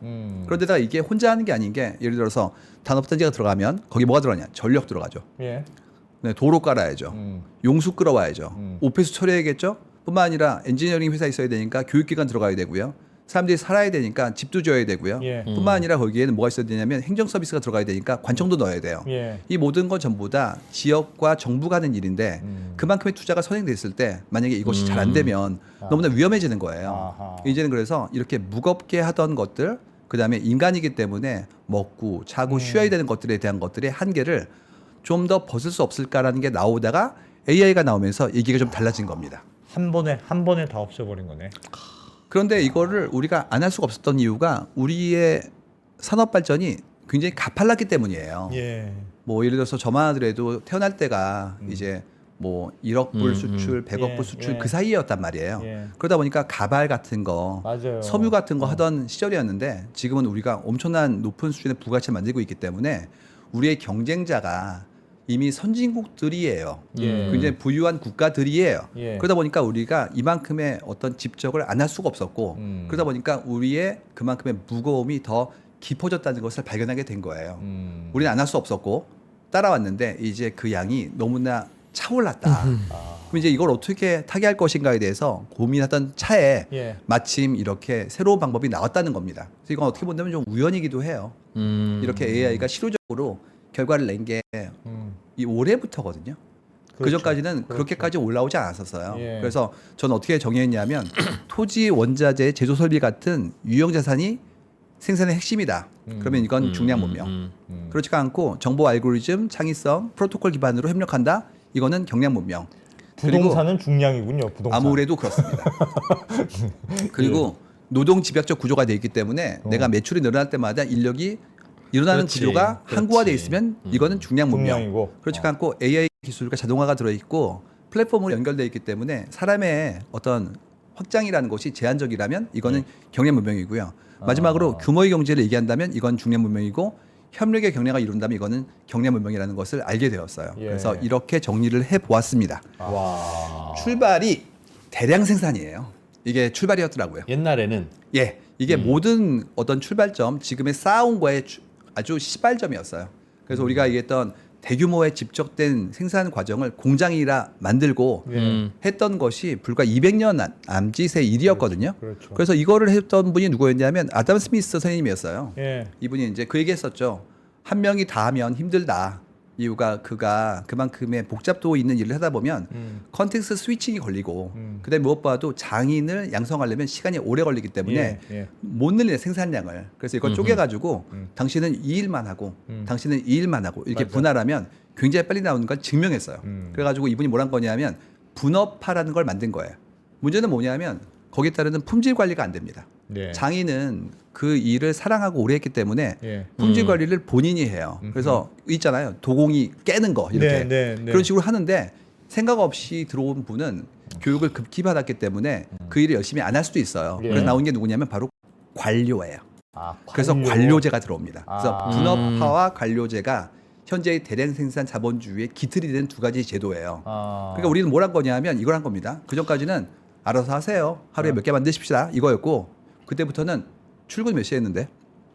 그런데다가 이게 혼자 하는 게 아닌 게 예를 들어서 단업단지가 들어가면 거기 뭐가 들어가냐? 전력 들어가죠. 네, 도로 깔아야죠. 용수 끌어와야죠. 오폐수 처리해야겠죠. 뿐만 아니라 엔지니어링 회사 있어야 되니까 교육기관 들어가야 되고요. 사람들이 살아야 되니까 집도 지어야 되고요. 뿐만 아니라 거기에는 뭐가 있어야 되냐면 행정 서비스가 들어가야 되니까 관청도 넣어야 돼요. 이 모든 건 전부 다 지역과 정부가 하는 일인데 그만큼의 투자가 선행됐을 때 만약에 이것이 잘 안 되면 너무나 위험해지는 거예요. 이제는 그래서 이렇게 무겁게 하던 것들 그다음에 인간이기 때문에 먹고 자고 쉬어야 되는 것들에 대한 것들의 한계를 좀 더 벗을 수 없을까라는 게 나오다가 AI가 나오면서 얘기가 좀 달라진 겁니다. 한 번에 다 없애버린 거네. 그런데 이거를 우리가 안 할 수가 없었던 이유가 우리의 산업 발전이 굉장히 가팔랐기 때문이에요. 뭐 예를 들어서 저만 하더라도 태어날 때가 이제 뭐 1억 불 수출, 100억 예, 불 수출 예. 그 사이였단 말이에요. 예. 그러다 보니까 가발 같은 거, 맞아요. 섬유 같은 거 하던 시절이었는데 지금은 우리가 엄청난 높은 수준의 부가치를 만들고 있기 때문에 우리의 경쟁자가 이미 선진국들이에요. 예. 굉장히 부유한 국가들이에요. 예. 그러다 보니까 우리가 이만큼의 어떤 집적을 안 할 수가 없었고 그러다 보니까 우리의 그만큼의 무거움이 더 깊어졌다는 것을 발견하게 된 거예요. 우리는 안 할 수 없었고 따라왔는데 이제 그 양이 너무나 차올랐다. 그럼 이제 이걸 어떻게 타개할 것인가에 대해서 고민하던 차에 예. 마침 이렇게 새로운 방법이 나왔다는 겁니다. 그래서 이건 어떻게 보면 좀 우연이기도 해요. 이렇게 AI가 실효적으로 결과를 낸 게 이 올해부터거든요. 그 그렇죠. 전까지는 그렇게까지 올라오지 않았었어요. 예. 그래서 저는 어떻게 정의했냐면 토지, 원자재, 제조 설비 같은 유형 자산이 생산의 핵심이다. 그러면 이건 중량 문명. 그렇지가 않고 정보 알고리즘, 창의성, 프로토콜 기반으로 협력한다. 이거는 경량 문명. 부동산은 중량이군요. 부동산. 아무래도 그렇습니다. 그리고 노동 집약적 구조가 돼 있기 때문에 내가 매출이 늘어날 때마다 인력이 일어나는 그렇지, 구조가 그렇지. 한국화돼 있으면 이거는 중량 문명. 중량이고. 그렇지 않고 AI 기술과 자동화가 들어 있고 플랫폼으로 연결돼 있기 때문에 사람의 어떤 확장이라는 것이 제한적이라면 이거는 경량 문명이고요. 마지막으로 규모의 경제를 얘기한다면 이건 중량 문명이고 협력의 경례가 이룬다면 이거는 경량 문명이라는 것을 알게 되었어요. 예. 그래서 이렇게 정리를 해 보았습니다. 와. 출발이 대량 생산이에요. 이게 출발이었더라고요. 옛날에는 예, 이게 모든 어떤 출발점 지금의 쌓아온 거에 아주 시발점이었어요. 그래서 우리가 얘기했던 대규모의 집적된 생산 과정을 공장이라 만들고 했던 것이 불과 200년 남짓의 일이었거든요. 그렇죠. 그래서 이거를 했던 분이 누구였냐면 아담 스미스 선생님이었어요. 예. 이분이 이제 그 얘기했었죠. 한 명이 다 하면 힘들다. 이유가 그가 그만큼의 복잡도 있는 일을 하다 보면 컨텍스트 스위칭이 걸리고 그다음에 무엇보다도 장인을 양성하려면 시간이 오래 걸리기 때문에 예. 못 늘리는 생산량을 그래서 이걸 쪼개가지고 당신은 이 일만 하고 당신은 이 일만 하고 이렇게 분할하면 굉장히 빨리 나오는 걸 증명했어요. 그래가지고 이분이 뭘 한 거냐면 분업화라는 걸 만든 거예요. 문제는 뭐냐면 거기에 따르는 품질 관리가 안 됩니다. 네. 장인은 그 일을 사랑하고 오래 했기 때문에 예. 품질 관리를 본인이 해요. 그래서 있잖아요. 도공이 깨는 거 이렇게 네, 네. 그런 식으로 하는데 생각 없이 들어온 분은 교육을 급히 받았기 때문에 그 일을 열심히 안 할 수도 있어요. 예. 그래서 나온 게 누구냐면 바로 관료예요. 아, 그래서 관료제가 들어옵니다. 그래서 아. 분업화와 관료제가 현재의 대량 생산 자본주의의 기틀이 되는 두 가지 제도예요. 아. 그러니까 우리는 뭘 한 거냐면 이걸 한 겁니다. 그 전까지는 알아서 하세요. 하루에 몇 개 만드십시다. 이거였고 그때부터는 출근 몇 시에 했는데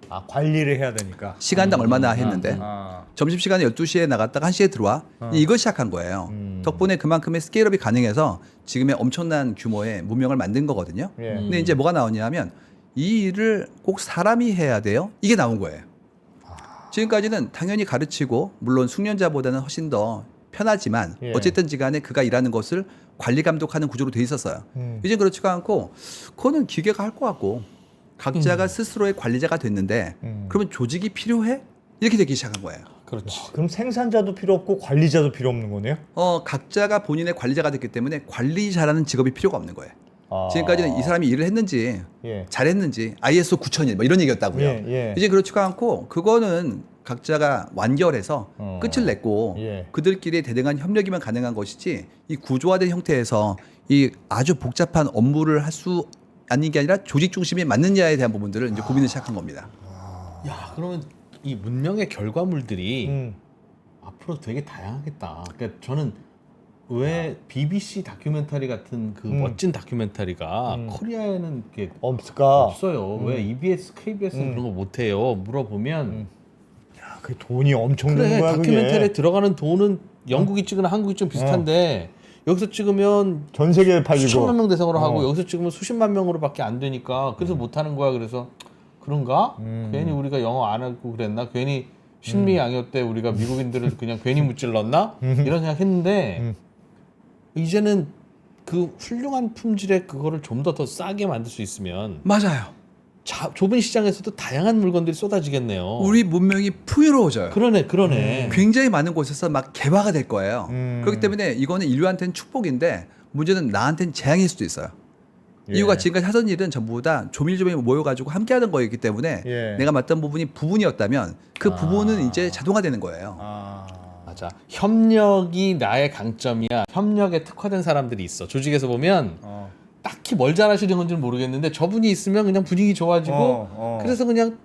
아, 관리를 해야 되니까. 시간당 얼마나 했는데 아. 점심시간에 12시에 나갔다가 1시에 들어와 이걸 시작한 거예요. 덕분에 그만큼의 스케일업이 가능해서 지금의 엄청난 규모의 문명을 만든 거거든요. 예. 근데 이제 뭐가 나오냐면 이 일을 꼭 사람이 해야 돼요. 이게 나온 거예요. 지금까지는 당연히 가르치고 물론 숙련자보다는 훨씬 더 편하지만 예. 어쨌든 간에 그가 일하는 것을 관리 감독하는 구조로 돼 있었어요. 이제 그렇지가 않고 그거는 기계가 할 것 같고 각자가 스스로의 관리자가 됐는데 그러면 조직이 필요해? 이렇게 되기 시작한 거예요. 그렇지. 그럼 생산자도 필요 없고 관리자도 필요 없는 거네요? 각자가 본인의 관리자가 됐기 때문에 관리자라는 직업이 필요가 없는 거예요. 아. 지금까지는 이 사람이 일을 했는지 예. 잘했는지 ISO 9001 뭐 이런 얘기였다고요. 예, 예. 이제 그렇지가 않고 그거는 각자가 완결해서 끝을 냈고 예. 그들끼리 대등한 협력이면 가능한 것이지 이 구조화된 형태에서 이 아주 복잡한 업무를 할 수 아닌 게 아니라 조직 중심이 맞느냐에 대한 부분들을 이제 고민을 시작한 겁니다. 야, 그러면 이 문명의 결과물들이 음. 앞으로 되게 다양하겠다. 그러니까 저는 왜 BBC 다큐멘터리 같은 그 멋진 다큐멘터리가 코리아에는 이게 없을까? 없어요. 왜 EBS, KBS는 그런 거 못해요? 물어보면 야, 그 돈이 엄청 드는 그래 거야, 다큐멘터리에 그게. 들어가는 돈은 영국이 찍거나 한국이 좀 비슷한데 여기서 찍으면 전 세계에 팔리고. 수천만 명 대상으로 하고 여기서 찍으면 수십만 명으로밖에 안 되니까 그래서 못 하는 거야. 그래서 그런가? 괜히 우리가 영어 안 하고 그랬나? 괜히 신미 양요 때 우리가 미국인들을 그냥 괜히 무찔렀나? 이런 생각했는데 이제는 그 훌륭한 품질의 그거를 좀 더 싸게 만들 수 있으면 맞아요. 좁은 시장에서도 다양한 물건들이 쏟아지겠네요. 우리 문명이 풍요로워져요. 그러네. 굉장히 많은 곳에서 막 개화가 될 거예요. 그렇기 때문에 이거는 인류한테는 축복인데 문제는 나한테는 재앙일 수도 있어요. 예. 이유가 지금까지 하던 일은 전부 다 조밀조밀 모여가지고 함께하던 거였기 때문에 예. 내가 맡던 부분이 부분이었다면 그 부분은 이제 자동화되는 거예요. 아. 맞아. 협력이 나의 강점이야. 협력에 특화된 사람들이 있어. 조직에서 보면 딱히 뭘 잘하시는 건지는 모르겠는데 저분이 있으면 그냥 분위기 좋아지고 그래서 그냥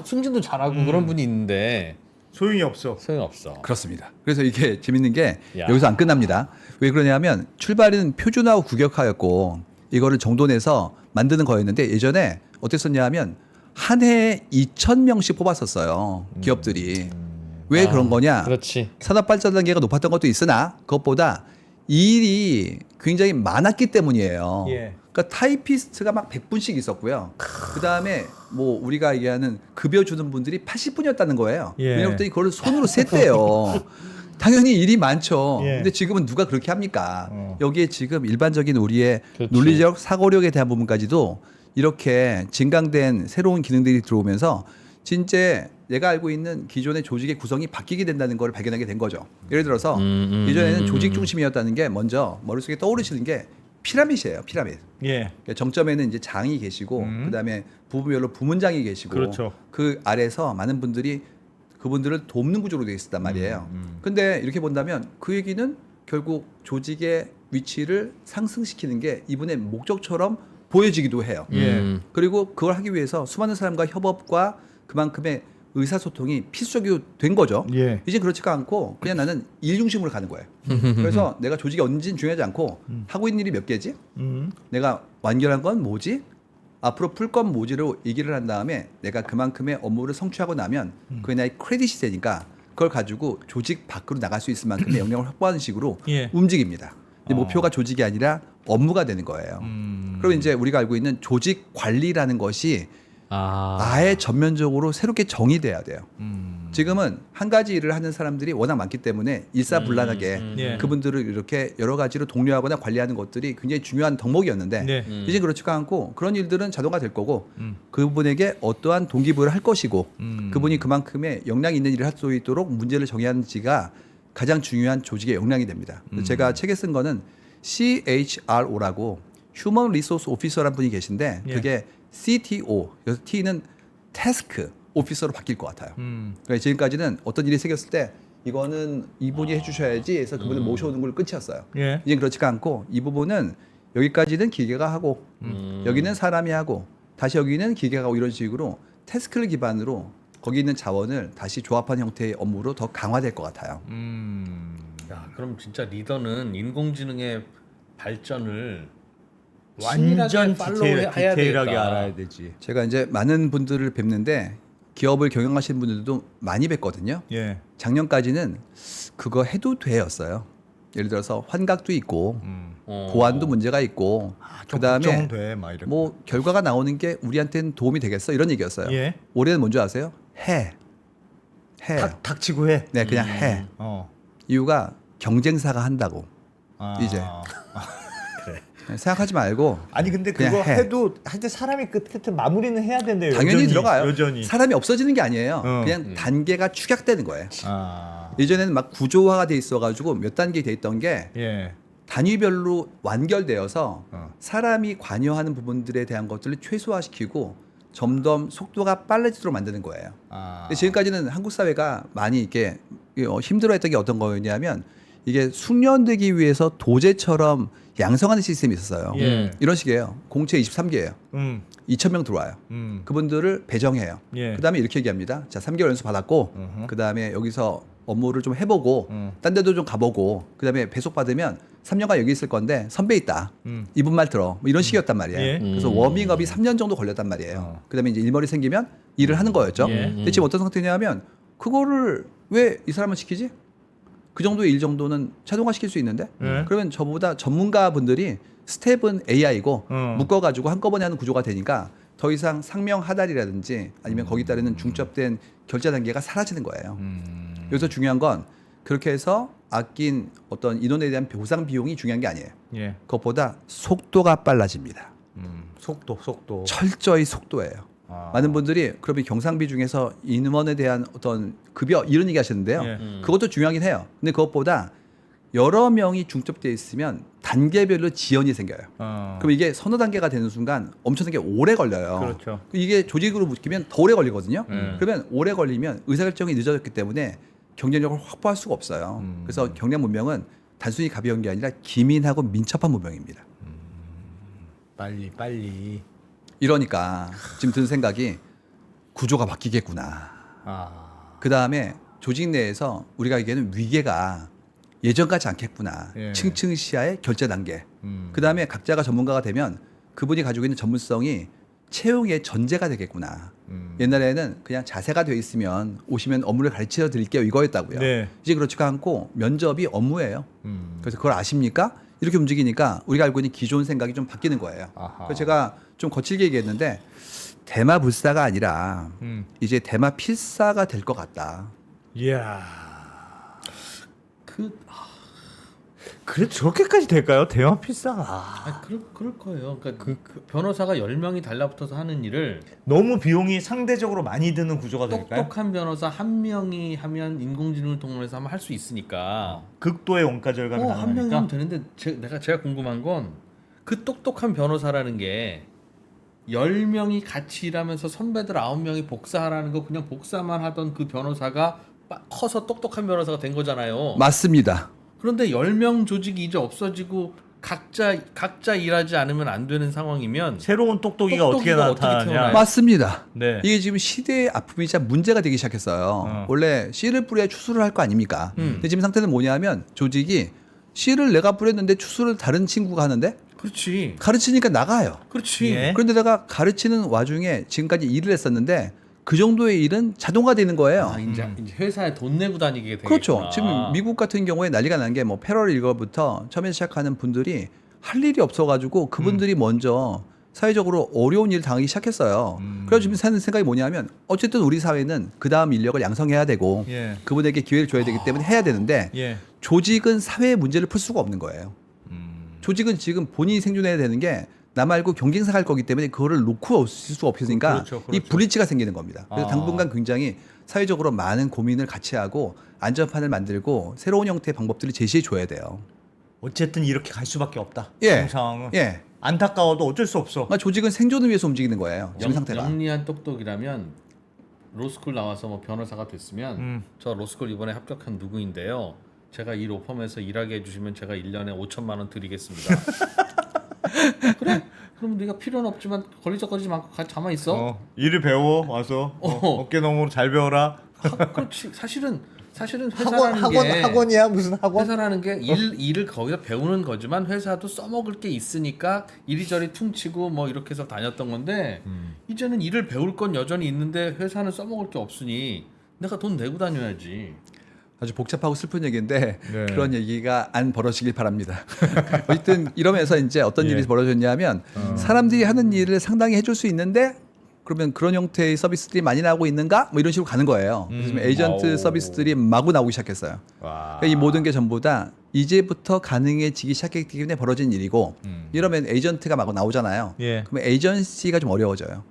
승진도 잘하고 그런 분이 있는데 소용이 없어. 소용없어. 그렇습니다. 그래서 이게 재밌는 게 야. 여기서 안 끝납니다. 왜 그러냐면 출발은 표준화와 국역화였고 이거를 정돈해서 만드는 거였는데 예전에 어땠었냐면 한 해에 2,000명씩 뽑았었어요. 기업들이. 왜 그런 거냐? 그렇지. 산업 발전 단계가 높았던 것도 있으나 그것보다 일이 굉장히 많았기 때문이에요. 예. 그러니까 타이피스트가 막 100분씩 있었고요. 그다음에 뭐 우리가 얘기하는 급여 주는 분들이 80분이었다는 거예요. 예. 왜냐면 그걸 손으로 셌대요. 당연히 일이 많죠. 예. 근데 지금은 누가 그렇게 합니까? 여기에 지금 일반적인 우리의 그렇지. 논리적 사고력에 대한 부분까지도 이렇게 증강된 새로운 기능들이 들어오면서 진짜 내가 알고 있는 기존의 조직의 구성이 바뀌게 된다는 걸 발견하게 된 거죠. 예를 들어서 예전에는 조직 중심이었다는 게 먼저 머릿속에 떠오르시는 게 피라밋이에요. 피라밋. 예. 그러니까 정점에는 이제 장이 계시고 그다음에 부분별로 부문장이 계시고 그렇죠. 그 아래서 많은 분들이 그분들을 돕는 구조로 되어 있었단 말이에요. 근데 이렇게 본다면 그 얘기는 결국 조직의 위치를 상승시키는 게 이분의 목적처럼 보여지기도 해요. 예. 그리고 그걸 하기 위해서 수많은 사람과 협업과 그만큼의 의사소통이 필수적이 된 거죠. 예. 이제 그렇지가 않고 그냥 나는 일 중심으로 가는 거예요. 그래서 내가 조직이 언제는 중요하지 않고 하고 있는 일이 몇 개지? 내가 완결한 건 뭐지? 앞으로 풀 건 뭐지로 얘기를 한 다음에 내가 그만큼의 업무를 성취하고 나면 그게 나의 크레딧이 되니까 그걸 가지고 조직 밖으로 나갈 수 있을 만큼의 역량을 확보하는 식으로 예. 움직입니다. 근데 목표가 조직이 아니라 업무가 되는 거예요. 그리고 이제 우리가 알고 있는 조직 관리라는 것이 아예 전면적으로 새롭게 정의돼야 돼요. 지금은 한 가지 일을 하는 사람들이 워낙 많기 때문에 일사불란하게 예. 그분들을 이렇게 여러 가지로 독려하거나 관리하는 것들이 굉장히 중요한 덕목이었는데 네. 이제 그렇지가 않고 그런 일들은 자동화 될 거고 그분에게 어떠한 동기부여를 할 것이고 그분이 그만큼의 역량이 있는 일을 할 수 있도록 문제를 정의하는지가 가장 중요한 조직의 역량이 됩니다. 제가 책에 쓴 거는 CHRO라고 휴먼 리소스 오피서라는 분이 계신데 예. 그게 CTO, 그래서 T는 태스크 오피서로 바뀔 것 같아요. 그러니까 지금까지는 어떤 일이 생겼을 때 이거는 이분이 해주셔야지 해서 그분을 모셔오는 걸 끝이었어요. 예. 이제 그렇지가 않고 이 부분은 여기까지는 기계가 하고 여기는 사람이 하고 다시 여기는 기계가 하고 이런 식으로 태스크를 기반으로 거기 있는 자원을 다시 조합한 형태의 업무로 더 강화될 것 같아요. 야, 그럼 진짜 리더는 인공지능의 발전을 완전 팔로우해야 디테일하게 되겠다. 알아야 되지. 제가 이제 많은 분들을 뵙는데 기업을 경영하시는 분들도 많이 뵙거든요. 예. 작년까지는 그거 해도 돼였어요. 예를 들어서 환각도 있고 보안도 문제가 있고 그다음에 걱정돼, 막 이렇게. 뭐 결과가 나오는 게 우리한테는 도움이 되겠어 이런 얘기였어요. 예. 올해는 뭔지 아세요? 해. 닥치고 해. 네, 그냥 해. 이유가 경쟁사가 한다고. 이제. 생각하지 말고 아니 근데 그냥 그거 해. 해도 하여튼 사람이 끝에 마무리는 해야 된대요. 당연히 여전히, 들어가요. 여전히. 사람이 없어지는 게 아니에요. 어. 그냥 단계가 축약되는 거예요. 아. 예전에는 막 구조화가 돼 있어가지고 몇 단계 돼 있던 게 예. 단위별로 완결되어서 어. 사람이 관여하는 부분들에 대한 것들을 최소화시키고 점점 속도가 빨라지도록 만드는 거예요. 아. 근데 지금까지는 한국 사회가 많이 이렇게 힘들어했던 게 어떤 거였냐면 이게 숙련되기 위해서 도제처럼 양성하는 시스템이 있었어요. 예. 이런 식이에요. 공채 23개예요. 2,000명 들어와요. 그분들을 배정해요. 예. 그다음에 이렇게 얘기합니다. 자, 3개월 연수 받았고 그다음에 여기서 업무를 좀 해보고 딴 데도 좀 가보고 그다음에 배속 받으면 3년간 여기 있을 건데 선배 있다. 이분 말 들어. 뭐 이런 식이었단 말이에요. 예. 그래서 워밍업이 3년 정도 걸렸단 말이에요. 그다음에 이제 일머리 생기면 일을 하는 거였죠. 예. 근데 지금 어떤 상태냐면 그거를 왜 이 사람을 시키지? 그 정도의 일 정도는 자동화 시킬 수 있는데 예. 그러면 저보다 전문가 분들이 스텝은 AI고 묶어가지고 한꺼번에 하는 구조가 되니까 더 이상 상명 하달이라든지 아니면 거기 따르는 중첩된 결제 단계가 사라지는 거예요. 여기서 중요한 건 그렇게 해서 아낀 어떤 인원에 대한 보상 비용이 중요한 게 아니에요. 예. 그것보다 속도가 빨라집니다. 속도. 철저히 속도예요. 아. 많은 분들이 그러면 경상비 중에서 인원에 대한 어떤 급여 이런 얘기 하시는데요. 예. 그것도 중요하긴 해요. 근데 그것보다 여러 명이 중첩되어 있으면 단계별로 지연이 생겨요. 그럼 이게 서너 단계가 되는 순간 엄청나게 오래 걸려요. 그렇죠. 이게 조직으로 묶이면 더 오래 걸리거든요. 그러면 오래 걸리면 의사결정이 늦어졌기 때문에 경쟁력을 확보할 수가 없어요. 그래서 경량 문명은 단순히 가벼운 게 아니라 기민하고 민첩한 문명입니다. 빨리. 이러니까 지금 드는 생각이 구조가 바뀌겠구나. 그 다음에 조직 내에서 우리가 알기에는 위계가 예전 같지 않겠구나. 예. 층층 시야의 결제 단계. 그 다음에 각자가 전문가가 되면 그분이 가지고 있는 전문성이 채용의 전제가 되겠구나. 옛날에는 그냥 자세가 돼 있으면 오시면 업무를 가르쳐 드릴게요 이거였다고요. 네. 이제 그렇지가 않고 면접이 업무예요. 그래서 그걸 아십니까? 이렇게 움직이니까 우리가 알고 있는 기존 생각이 좀 바뀌는 거예요. 그래서 제가 좀 거칠게 얘기했는데 대마 불사가 아니라 이제 대마 필사가 될 것 같다. 이야. 그래 저렇게까지 될까요? 대화 필사가. 아, 그럴 거예요. 그러니까 그 변호사가 10명이 달라붙어서 하는 일을 너무 비용이 상대적으로 많이 드는 구조가 될까요? 똑똑한 변호사 1명이 하면 인공지능을 통해서 하면 할 수 있으니까 극도의 원가 절감이 한 명이 가능하니까. 하면 되는데 제가 궁금한 건 그 똑똑한 변호사라는 게 10명이 같이 일하면서 선배들 9명이 복사하라는 거 그냥 복사만 하던 그 변호사가 커서 똑똑한 변호사가 된 거잖아요. 맞습니다. 그런데 10명 조직이 이제 없어지고 각자 일하지 않으면 안 되는 상황이면 새로운 똑똑이가 어떻게 똑똑이가 어떻게 나타나냐. 태어나요? 맞습니다. 네. 이게 지금 시대의 아픔이자 문제가 되기 시작했어요. 원래 씨를 뿌려야 추수를 할 거 아닙니까? 근데 지금 상태는 뭐냐면 조직이 씨를 내가 뿌렸는데 추수를 다른 친구가 하는데 그렇지. 가르치니까 나가요. 그렇지. 예. 그런데 내가 가르치는 와중에 지금까지 일을 했었는데 그 정도의 일은 자동화되는 거예요. 아, 이제 회사에 돈 내고 다니게 되겠구나. 그렇죠. 지금 미국 같은 경우에 난리가 난 게 뭐 패러럴 이거부터 처음에 시작하는 분들이 할 일이 없어가지고 그분들이 먼저 사회적으로 어려운 일을 당하기 시작했어요. 그래서 지금 사는 생각이 뭐냐면 어쨌든 우리 사회는 그 다음 인력을 양성해야 되고 예. 그분에게 기회를 줘야 되기 때문에 해야 되는데 예. 조직은 사회의 문제를 풀 수가 없는 거예요. 조직은 지금 본인이 생존해야 되는 게 나 말고 경쟁사 갈 거기 때문에 그거를 놓고 있을 수 없으니까 그렇죠, 그렇죠. 이 불이치가 생기는 겁니다. 그래서 당분간 굉장히 사회적으로 많은 고민을 같이 하고 안전판을 만들고 새로운 형태의 방법들을 제시해 줘야 돼요. 어쨌든 이렇게 갈 수밖에 없다. 예. 지금 상황은. 예. 안타까워도 어쩔 수 없어. 그러니까 조직은 생존을 위해서 움직이는 거예요. 지금 상태가. 영리한 똑똑이라면 로스쿨 나와서 뭐 변호사가 됐으면 저 로스쿨 이번에 합격한 누구인데요. 제가 이 로펌에서 일하게 해주시면 제가 1년에 5천만 원 드리겠습니다. 그래? 그럼 네가 필요는 없지만 걸리적거리지 말고 가만히 있어. 일을 배워 와서 어깨 너머로 잘 배워라. 그렇지. 사실은 회사라는 게 학원이야 무슨 학원? 회사라는 게 일을 거기서 배우는 거지만 회사도 써먹을 게 있으니까 이리저리 퉁치고 뭐 이렇게 해서 다녔던 건데 이제는 일을 배울 건 여전히 있는데 회사는 써먹을 게 없으니 내가 돈 내고 다녀야지. 아주 복잡하고 슬픈 얘기인데 네. 그런 얘기가 안 벌어지길 바랍니다. 어쨌든 이러면서 이제 어떤 예. 일이 벌어졌냐면 사람들이 하는 일을 상당히 해줄 수 있는데 그러면 그런 형태의 서비스들이 많이 나오고 있는가? 뭐 이런 식으로 가는 거예요. 그래서 지금 에이전트 아오. 서비스들이 마구 나오기 시작했어요. 와. 그러니까 이 모든 게 전부 다 이제부터 가능해지기 시작했기 때문에 벌어진 일이고 이러면 에이전트가 마구 나오잖아요. 예. 그러면 에이전시가 좀 어려워져요.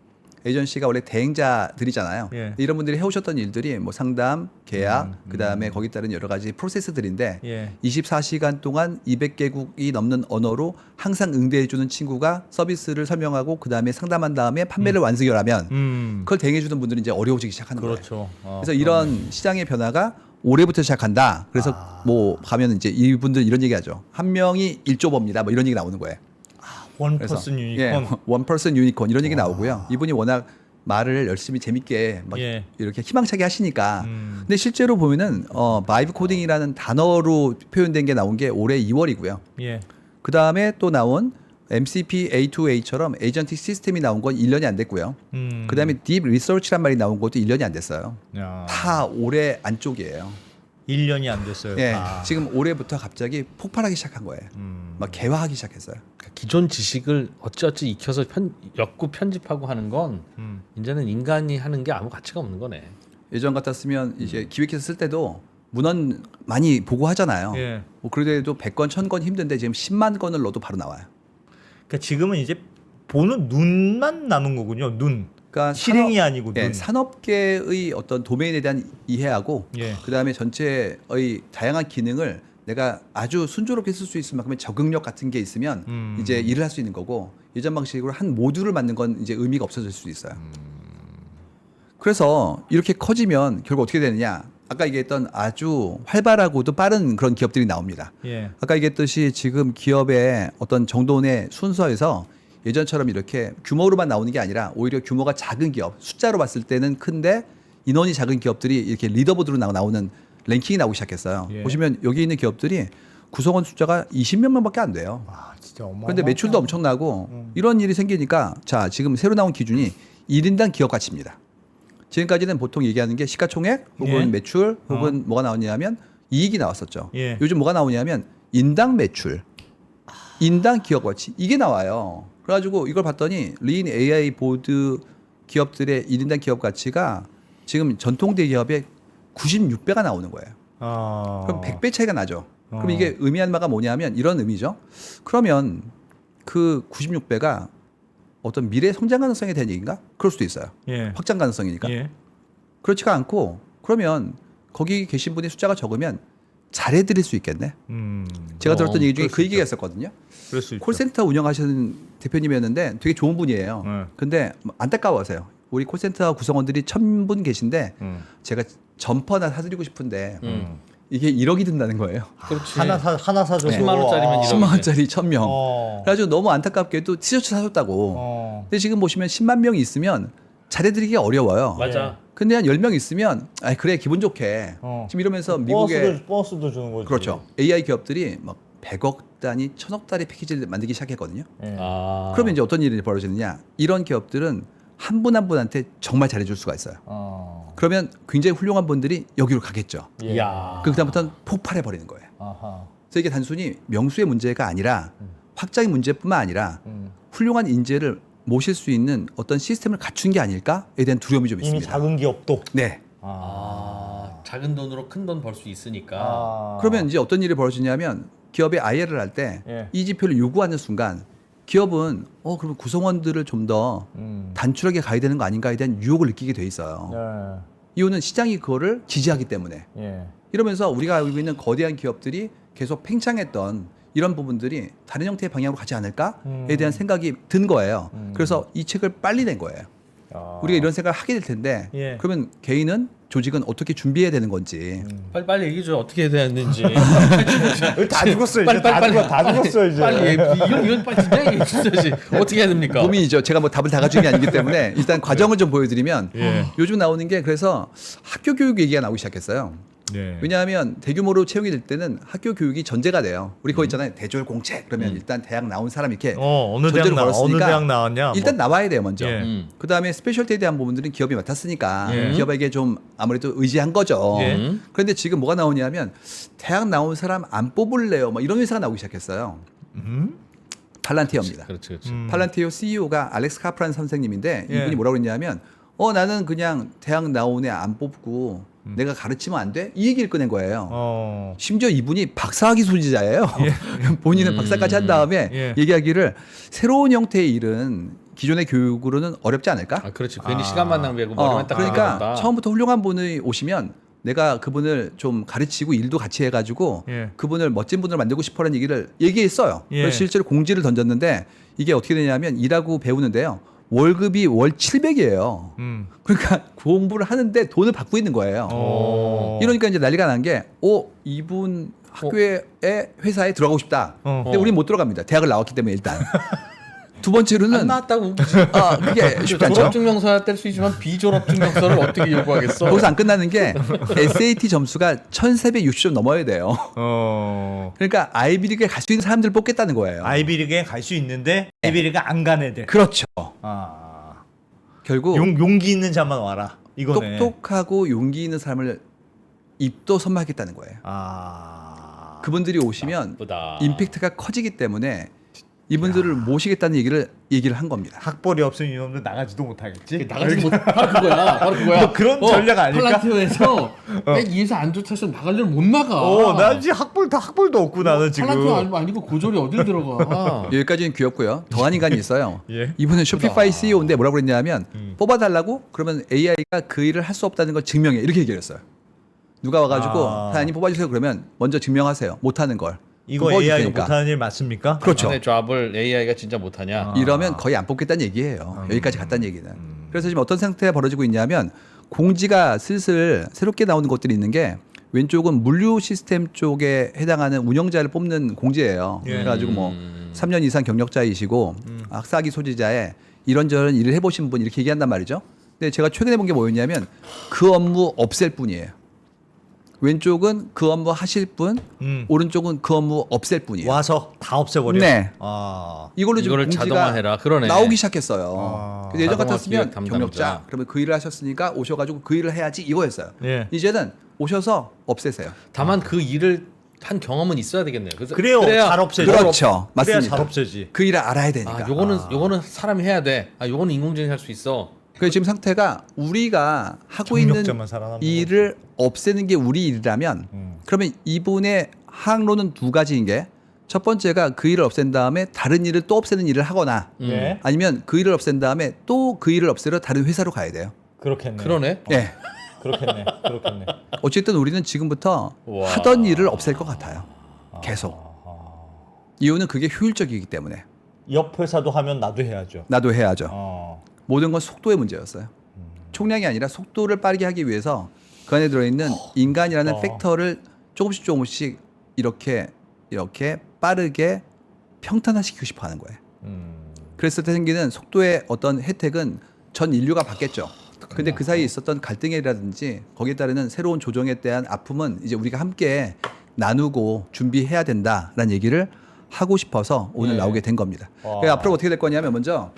에이전시가 원래 대행자들이잖아요. 예. 이런 분들이 해오셨던 일들이 뭐 상담, 계약, 그다음에 거기 따른 여러 가지 프로세스들인데 예. 24시간 동안 200개국이 넘는 언어로 항상 응대해주는 친구가 서비스를 설명하고 그다음에 상담한 다음에 판매를 완수하면 그걸 대행해주는 분들이 이제 어려워지기 시작하는 거예요. 그렇죠. 그래서 이런 시장의 변화가 올해부터 시작한다. 그래서 뭐 가면 이제 이분들 이런 얘기하죠. 한 명이 1조 법니다. 뭐 이런 얘기 나오는 거예요. 원 그래서 퍼슨 유니콘. 예, 원 퍼슨 유니콘 이런 얘기 나오고요. 이분이 워낙 말을 열심히 재밌게 막 예. 이렇게 희망차게 하시니까. 근데 실제로 보면은 바이브 코딩이라는 단어로 표현된 게 나온 게 올해 2월이고요. 예. 그 다음에 또 나온 MCP A2A처럼 에이전틱 시스템이 나온 건 1년이 안 됐고요. 그 다음에 딥 리서치란 말이 나온 것도 1년이 안 됐어요. 야. 다 올해 안쪽이에요. 1년이 안 됐어요. 예, 다. 지금 올해부터 갑자기 폭발하기 시작한 거예요. 막 개화하기 시작했어요. 기존 지식을 어찌어찌 익혀서 엮고 편집하고 하는 건 이제는 인간이 하는 게 아무 가치가 없는 거네. 예전 같았으면 이제 기획해서 쓸 때도 문헌 많이 보고 하잖아요. 예. 뭐 그래도 100건, 1000건 힘든데 지금 10만 건을 넣어도 바로 나와요. 그러니까 지금은 이제 보는 눈만 남은 거군요. 눈. 그러니까 실행이 아니고 예, 눈. 산업계의 어떤 도메인에 대한 이해하고 예. 그다음에 전체의 다양한 기능을 내가 아주 순조롭게 쓸 수 있을 만큼의 적응력 같은 게 있으면 이제 일을 할 수 있는 거고 예전 방식으로 한 모듈을 만든 건 이제 의미가 없어질 수 있어요. 그래서 이렇게 커지면 결국 어떻게 되느냐? 아까 얘기했던 아주 활발하고도 빠른 그런 기업들이 나옵니다. 예. 아까 얘기했듯이 지금 기업의 어떤 정돈의 순서에서 예전처럼 이렇게 규모로만 나오는 게 아니라 오히려 규모가 작은 기업, 숫자로 봤을 때는 큰데 인원이 작은 기업들이 이렇게 리더보드로 나오는 랭킹이 나오기 시작했어요. 예. 보시면 여기 있는 기업들이 구성원 숫자가 20몇 명밖에 안 돼요. 아, 진짜 어마어마. 그런데 매출도 엄청나고 이런 일이 생기니까 자 지금 새로 나온 기준이 1인당 기업 가치입니다. 지금까지는 보통 얘기하는 게 시가총액 혹은 예. 매출 혹은 뭐가 나오냐면 이익이 나왔었죠. 예. 요즘 뭐가 나오냐면 인당 매출, 인당 기업 가치 이게 나와요. 그래가지고 이걸 봤더니 리인 AI 보드 기업들의 1인당 기업 가치가 지금 전통 대기업의 96배가 나오는 거예요. 아. 그럼 100배 차이가 나죠. 그럼 어. 이게 의미하는 바가 뭐냐면 이런 의미죠. 그러면 그 96배가 어떤 미래 성장 가능성에 대한 얘기인가? 그럴 수도 있어요. 예. 확장 가능성이니까. 예. 그렇지가 않고 그러면 거기 계신 분의 숫자가 적으면 잘해드릴 수 있겠네. 제가 들었던 얘기 중에 그럴 수 그 얘기가 있었거든요. 그럴 수 있죠. 콜센터 운영하시는 대표님이었는데 되게 좋은 분이에요. 네. 근데 안타까워서요. 우리 콜센터 구성원들이 1000분 계신데 제가 점퍼나 사드리고 싶은데 이게 1억이 든다는 거예요. 그렇지. 하나 사줘. 10만 원짜리면 1억. 10만 원짜리 1000명. 어. 그래가지고 너무 안타깝게도 티셔츠 사줬다고. 어. 근데 지금 보시면 10만 명이 있으면 잘해드리기가 어려워요. 맞아. 근데 한 10명 있으면 아 그래 기분 좋게. 어. 지금 이러면서 미국의 버스도 주는 거지. 그렇죠. AI 기업들이 막 100억 단위, 1000억 단위 패키지를 만들기 시작했거든요. 예. 아. 그러면 이제 어떤 일이 벌어지느냐? 이런 기업들은 한 분 한 분한테 정말 잘해줄 수가 있어요. 어. 그러면 굉장히 훌륭한 분들이 여기로 가겠죠. 예. 야. 그다음부터는 폭발해 버리는 거예요. 아하. 그래서 이게 단순히 명수의 문제가 아니라 확장의 문제뿐만 아니라 훌륭한 인재를 모실 수 있는 어떤 시스템을 갖춘 게 아닐까에 대한 두려움이 좀 이미 있습니다. 작은 기업도. 네. 아. 작은 돈으로 큰 돈 벌 수 있으니까. 아. 그러면 이제 어떤 일이 벌어지냐면 기업의 IR을 할 때 이 예. 지표를 요구하는 순간 기업은 그러면 구성원들을 좀 더 단출하게 가야 되는 거 아닌가에 대한 유혹을 느끼게 돼 있어요. 이유는 시장이 그거를 지지하기 때문에. 예. 이러면서 우리가 알고 있는 거대한 기업들이 계속 팽창했던 이런 부분들이 다른 형태의 방향으로 가지 않을까에 대한 생각이 든 거예요. 그래서 이 책을 빨리 낸 거예요. 아. 우리가 이런 생각을 하게 될 텐데 예. 그러면 개인은 조직은 어떻게 준비해야 되는 건지 빨리 얘기해 줘. 어떻게 해야 되는지. 여기 다 죽었어 이제. 다 죽었어 이제. 빨리 이건 빨리 진짜 얘기해 주셔야지. 어떻게 해야 됩니까? 고민이죠. 제가 뭐 답을 다 가진 게 아니기 때문에 일단 과정을 좀 보여드리면 예. 요즘 나오는 게 그래서 학교 교육 얘기가 나오기 시작했어요. 예. 왜냐하면 대규모로 채용이 될 때는 학교 교육이 전제가 돼요. 우리 그거 있잖아요. 대졸 공채 그러면 일단 대학 나온 사람 이렇게 어느 전제로 걸었으니까 대학 나왔냐? 일단 나와야 돼요 먼저. 예. 그 다음에 스페셜티에 대한 부분들은 기업이 맡았으니까 예. 기업에게 좀 아무래도 의지한 거죠. 예. 그런데 지금 뭐가 나오냐면 대학 나온 사람 안 뽑을래요. 뭐 이런 회사가 나오기 시작했어요. 팔란티어입니다. 그렇지. 팔란티어 CEO가 알렉스 카프란 선생님인데 예. 이분이 뭐라고 그랬냐면 나는 그냥 대학 나온 애 안 뽑고 내가 가르치면 안 돼? 이 얘기를 꺼낸 거예요. 심지어 이분이 박사학위 소지자예요. 본인은 박사까지 한 다음에 예. 얘기하기를 새로운 형태의 일은 기존의 교육으로는 어렵지 않을까? 아, 그렇지. 괜히 시간만 낭비하고 머리만 딱 그러니까 긁어간다. 처음부터 훌륭한 분이 오시면 내가 그분을 좀 가르치고 일도 같이 해가지고 예. 그분을 멋진 분을 만들고 싶어라는 얘기를 얘기했어요. 예. 그래서 실제로 공지를 던졌는데 이게 어떻게 되냐면 일하고 배우는데요. 월급이 월 700이에요. 그러니까 공부를 하는데 돈을 받고 있는 거예요. 이러니까 이제 난리가 난 게, 이분 학교에 회사에 들어가고 싶다. 근데 우리는 못 들어갑니다. 대학을 나왔기 때문에 일단. 두 번째로는 안 나왔다고 그게 쉽지 않죠. 졸업증명서야 뗄 수 있지만 비졸업증명서를 어떻게 요구하겠어? 거기서 안 끝나는 게 SAT 점수가 1,460점 넘어야 돼요. 그러니까 아이비리그에 갈 수 있는 사람들 뽑겠다는 거예요. 아이비리그에 갈 수 있는데 아이비리그 안 간 애들. 그렇죠. 아. 결국 용기 있는 자만 와라. 이거네. 똑똑하고 용기 있는 사람을 입도 선마하겠다는 거예요. 아. 그분들이 오시면 나쁘다. 임팩트가 커지기 때문에 이분들을 모시겠다는 얘기를 한 겁니다. 학벌이 없으면 이놈들 나가지도 못하겠지. 나가지 못. 바로 그거야. 바로 그거야. 뭐 그런 전략 아닐까? 팔란티오에서 이 회사 안 좋다서 나가려면 못 나가. 나 지금 학벌도 없고 나는 지금. 팔란티오 아니고 고졸이 어딜 들어가? 여기까지는 귀엽고요. 더한 인간이 있어요. 예. 이분은 쇼피파이 CEO인데 뭐라고 그랬냐면 뽑아달라고? 그러면 AI가 그 일을 할 수 없다는 걸 증명해. 이렇게 얘기를 했어요. 누가 와가지고 사장님 뽑아주세요. 그러면 먼저 증명하세요. 못하는 걸. 이거 뽑아줄 AI 테니까. 못하는 일 맞습니까? 그렇죠. 내 잡을 AI가 진짜 못하냐? 이러면 거의 안 뽑겠다는 얘기예요. 여기까지 갔다는 얘기는. 그래서 지금 어떤 상태가 벌어지고 있냐면 공지가 슬슬 새롭게 나오는 것들이 있는 게 왼쪽은 물류 시스템 쪽에 해당하는 운영자를 뽑는 공지예요. 예. 그래가지고 뭐 3년 이상 경력자이시고 학사기 소지자에 이런저런 일을 해보신 분 이렇게 얘기한단 말이죠. 근데 제가 최근에 본 게 뭐였냐면 그 업무 없앨 뿐이에요. 왼쪽은 그 업무 하실 분, 오른쪽은 그 업무 없앨 뿐이에요. 와서 다 없애버려. 네. 아. 이걸로 지금 이거를 공지가 자동화해라. 그러네. 나오기 시작했어요. 아. 근데 예전 자동화 같았으면 기획 담당자. 경력자 그러면 그 일을 하셨으니까 오셔가지고 그 일을 해야지 이거였어요. 예. 이제는 오셔서 없애세요. 다만 그 일을 한 경험은 있어야 되겠네요. 그래서 그래요. 그래야 잘 없애죠. 그렇죠. 그래야 맞습니다. 잘 없애지. 그 일을 알아야 되니까. 아, 요거는 사람이 해야 돼. 아, 요거는 인공지능이 할 수 있어. 그 지금 상태가 우리가 하고 있는 경력자만 살아남는 일을 없애는 게 우리 일이라면 그러면 이분의 항로는 두 가지인 게 첫 번째가 그 일을 없앤 다음에 다른 일을 또 없애는 일을 하거나 예. 아니면 그 일을 없앤 다음에 또 그 일을 없애러 다른 회사로 가야 돼요. 그렇겠네. 그러네. 네. 그렇겠네. 그렇겠네. 어쨌든 우리는 지금부터 와. 하던 일을 없앨 것 같아요. 계속. 이유는 그게 효율적이기 때문에 옆 회사도 하면 나도 해야죠. 나도 해야죠. 어. 모든 건 속도의 문제였어요. 총량이 아니라 속도를 빠르게 하기 위해서 그 안에 들어있는 인간이라는 팩터를 조금씩 이렇게 빠르게 평탄화시키고 싶어 하는 거예요. 그랬을 때 생기는 속도의 어떤 혜택은 전 인류가 받겠죠. 근데 그 사이에 있었던 갈등이라든지 거기에 따르는 새로운 조정에 대한 아픔은 이제 우리가 함께 나누고 준비해야 된다라는 얘기를 하고 싶어서 오늘 예. 나오게 된 겁니다. 와. 그러니까 앞으로 어떻게 될 거냐면 먼저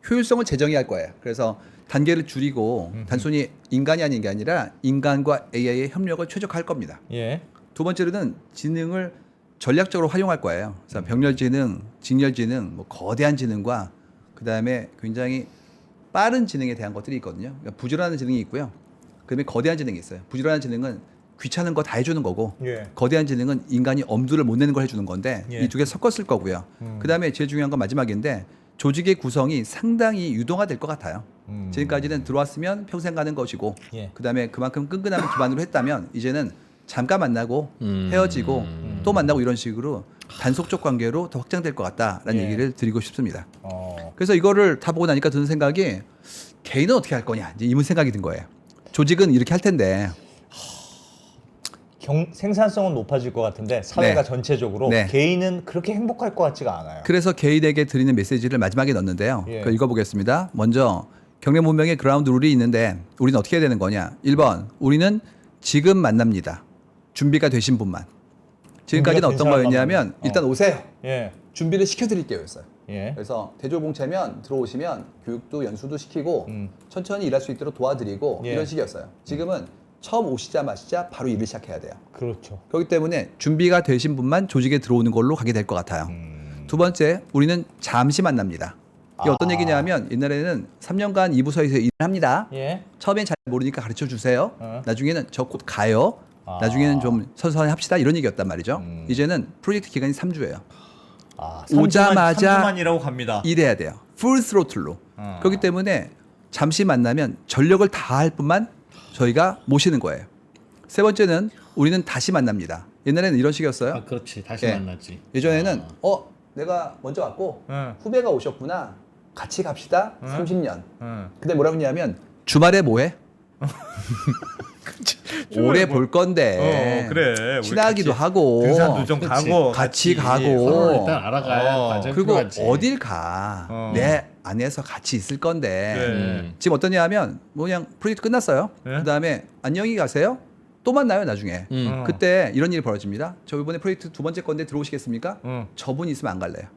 효율성을 재정의할 거예요. 그래서 단계를 줄이고 단순히 인간이 아닌 게 아니라 인간과 AI의 협력을 최적화할 겁니다. 예. 두 번째로는 지능을 전략적으로 활용할 거예요. 그래서 병렬지능, 직렬지능, 뭐 거대한 지능과 그 다음에 굉장히 빠른 지능에 대한 것들이 있거든요. 그러니까 부지런한 지능이 있고요. 그다음에 거대한 지능이 있어요. 부지런한 지능은 귀찮은 거 다 해주는 거고, 예. 거대한 지능은 인간이 엄두를 못 내는 걸 해주는 건데 예. 이 두 개 섞었을 거고요. 그 다음에 제일 중요한 건 마지막인데 조직의 구성이 상당히 유동화될 것 같아요. 지금까지는 들어왔으면 평생 가는 것이고, 예. 그 다음에 그만큼 끈끈함을 기반으로 했다면 이제는 잠깐 만나고 헤어지고 또 만나고 이런 식으로 단속적 관계로 더 확장될 것 같다라는 예. 얘기를 드리고 싶습니다. 어. 그래서 이거를 다 보고 나니까 드는 생각이 개인은 어떻게 할 거냐 이제 이 생각이 든 거예요. 조직은 이렇게 할 텐데 생산성은 높아질 것 같은데 사회가 네. 전체적으로 네. 개인은 그렇게 행복할 것 같지가 않아요. 그래서 개인에게 드리는 메시지를 마지막에 넣었는데요. 예. 그걸 읽어보겠습니다. 먼저 경력 문명의 그라운드 룰이 있는데 우리는 어떻게 해야 되는 거냐. 1번 우리는 지금 만납니다. 준비가 되신 분만. 지금까지는 준비가 된 어떤 사람만 거였냐면 만나요. 일단 오세요. 예. 준비를 시켜드릴게요였어요. 예. 그래서 대졸공채면 들어오시면 교육도 연수도 시키고 천천히 일할 수 있도록 도와드리고 예. 이런 식이었어요. 지금은 처음 오시자마자 바로 일을 시작해야 돼요. 그렇죠. 그렇기 때문에 준비가 되신 분만 조직에 들어오는 걸로 가게 될 것 같아요. 두 번째, 우리는 잠시 만납니다. 이게 어떤 얘기냐면 옛날에는 3년간 이 부서에서 일을 합니다. 예. 처음엔 잘 모르니까 가르쳐 주세요. 어. 나중에는 저 곧 가요. 나중에는 좀 선선히 합시다. 이런 얘기였단 말이죠. 이제는 프로젝트 기간이 3주예요. 아, 오자마자 3주만이라고 갑니다. 일해야 돼요. 풀 스로틀로. 그렇기 때문에 잠시 만나면 전력을 다할 뿐만 저희가 모시는 거예요. 세 번째는 우리는 다시 만납니다. 옛날에는 이런 식이었어요. 아, 그렇지. 다시 예. 만나지. 예전에는 내가 먼저 왔고 응. 후배가 오셨구나. 같이 갑시다. 30년. 응. 근데 뭐라고 했냐면 주말에 뭐해? 오래 볼 건데. 그래. 우리 친하기도 같이 하고. 등산도 좀 가고 같이 가고. 서로 일단 알아가야 과정이 그리고 필요하지. 어딜 가? 내 안에서 같이 있을 건데. 그래. 지금 어떠냐 하면 뭐 그냥 프로젝트 끝났어요. 네. 그다음에 안녕히 가세요. 또 만나요 나중에. 음. 그때 이런 일이 벌어집니다. 저 이번에 프로젝트 두 번째 건데 들어오시겠습니까? 응. 저분 있으면 안 갈래요.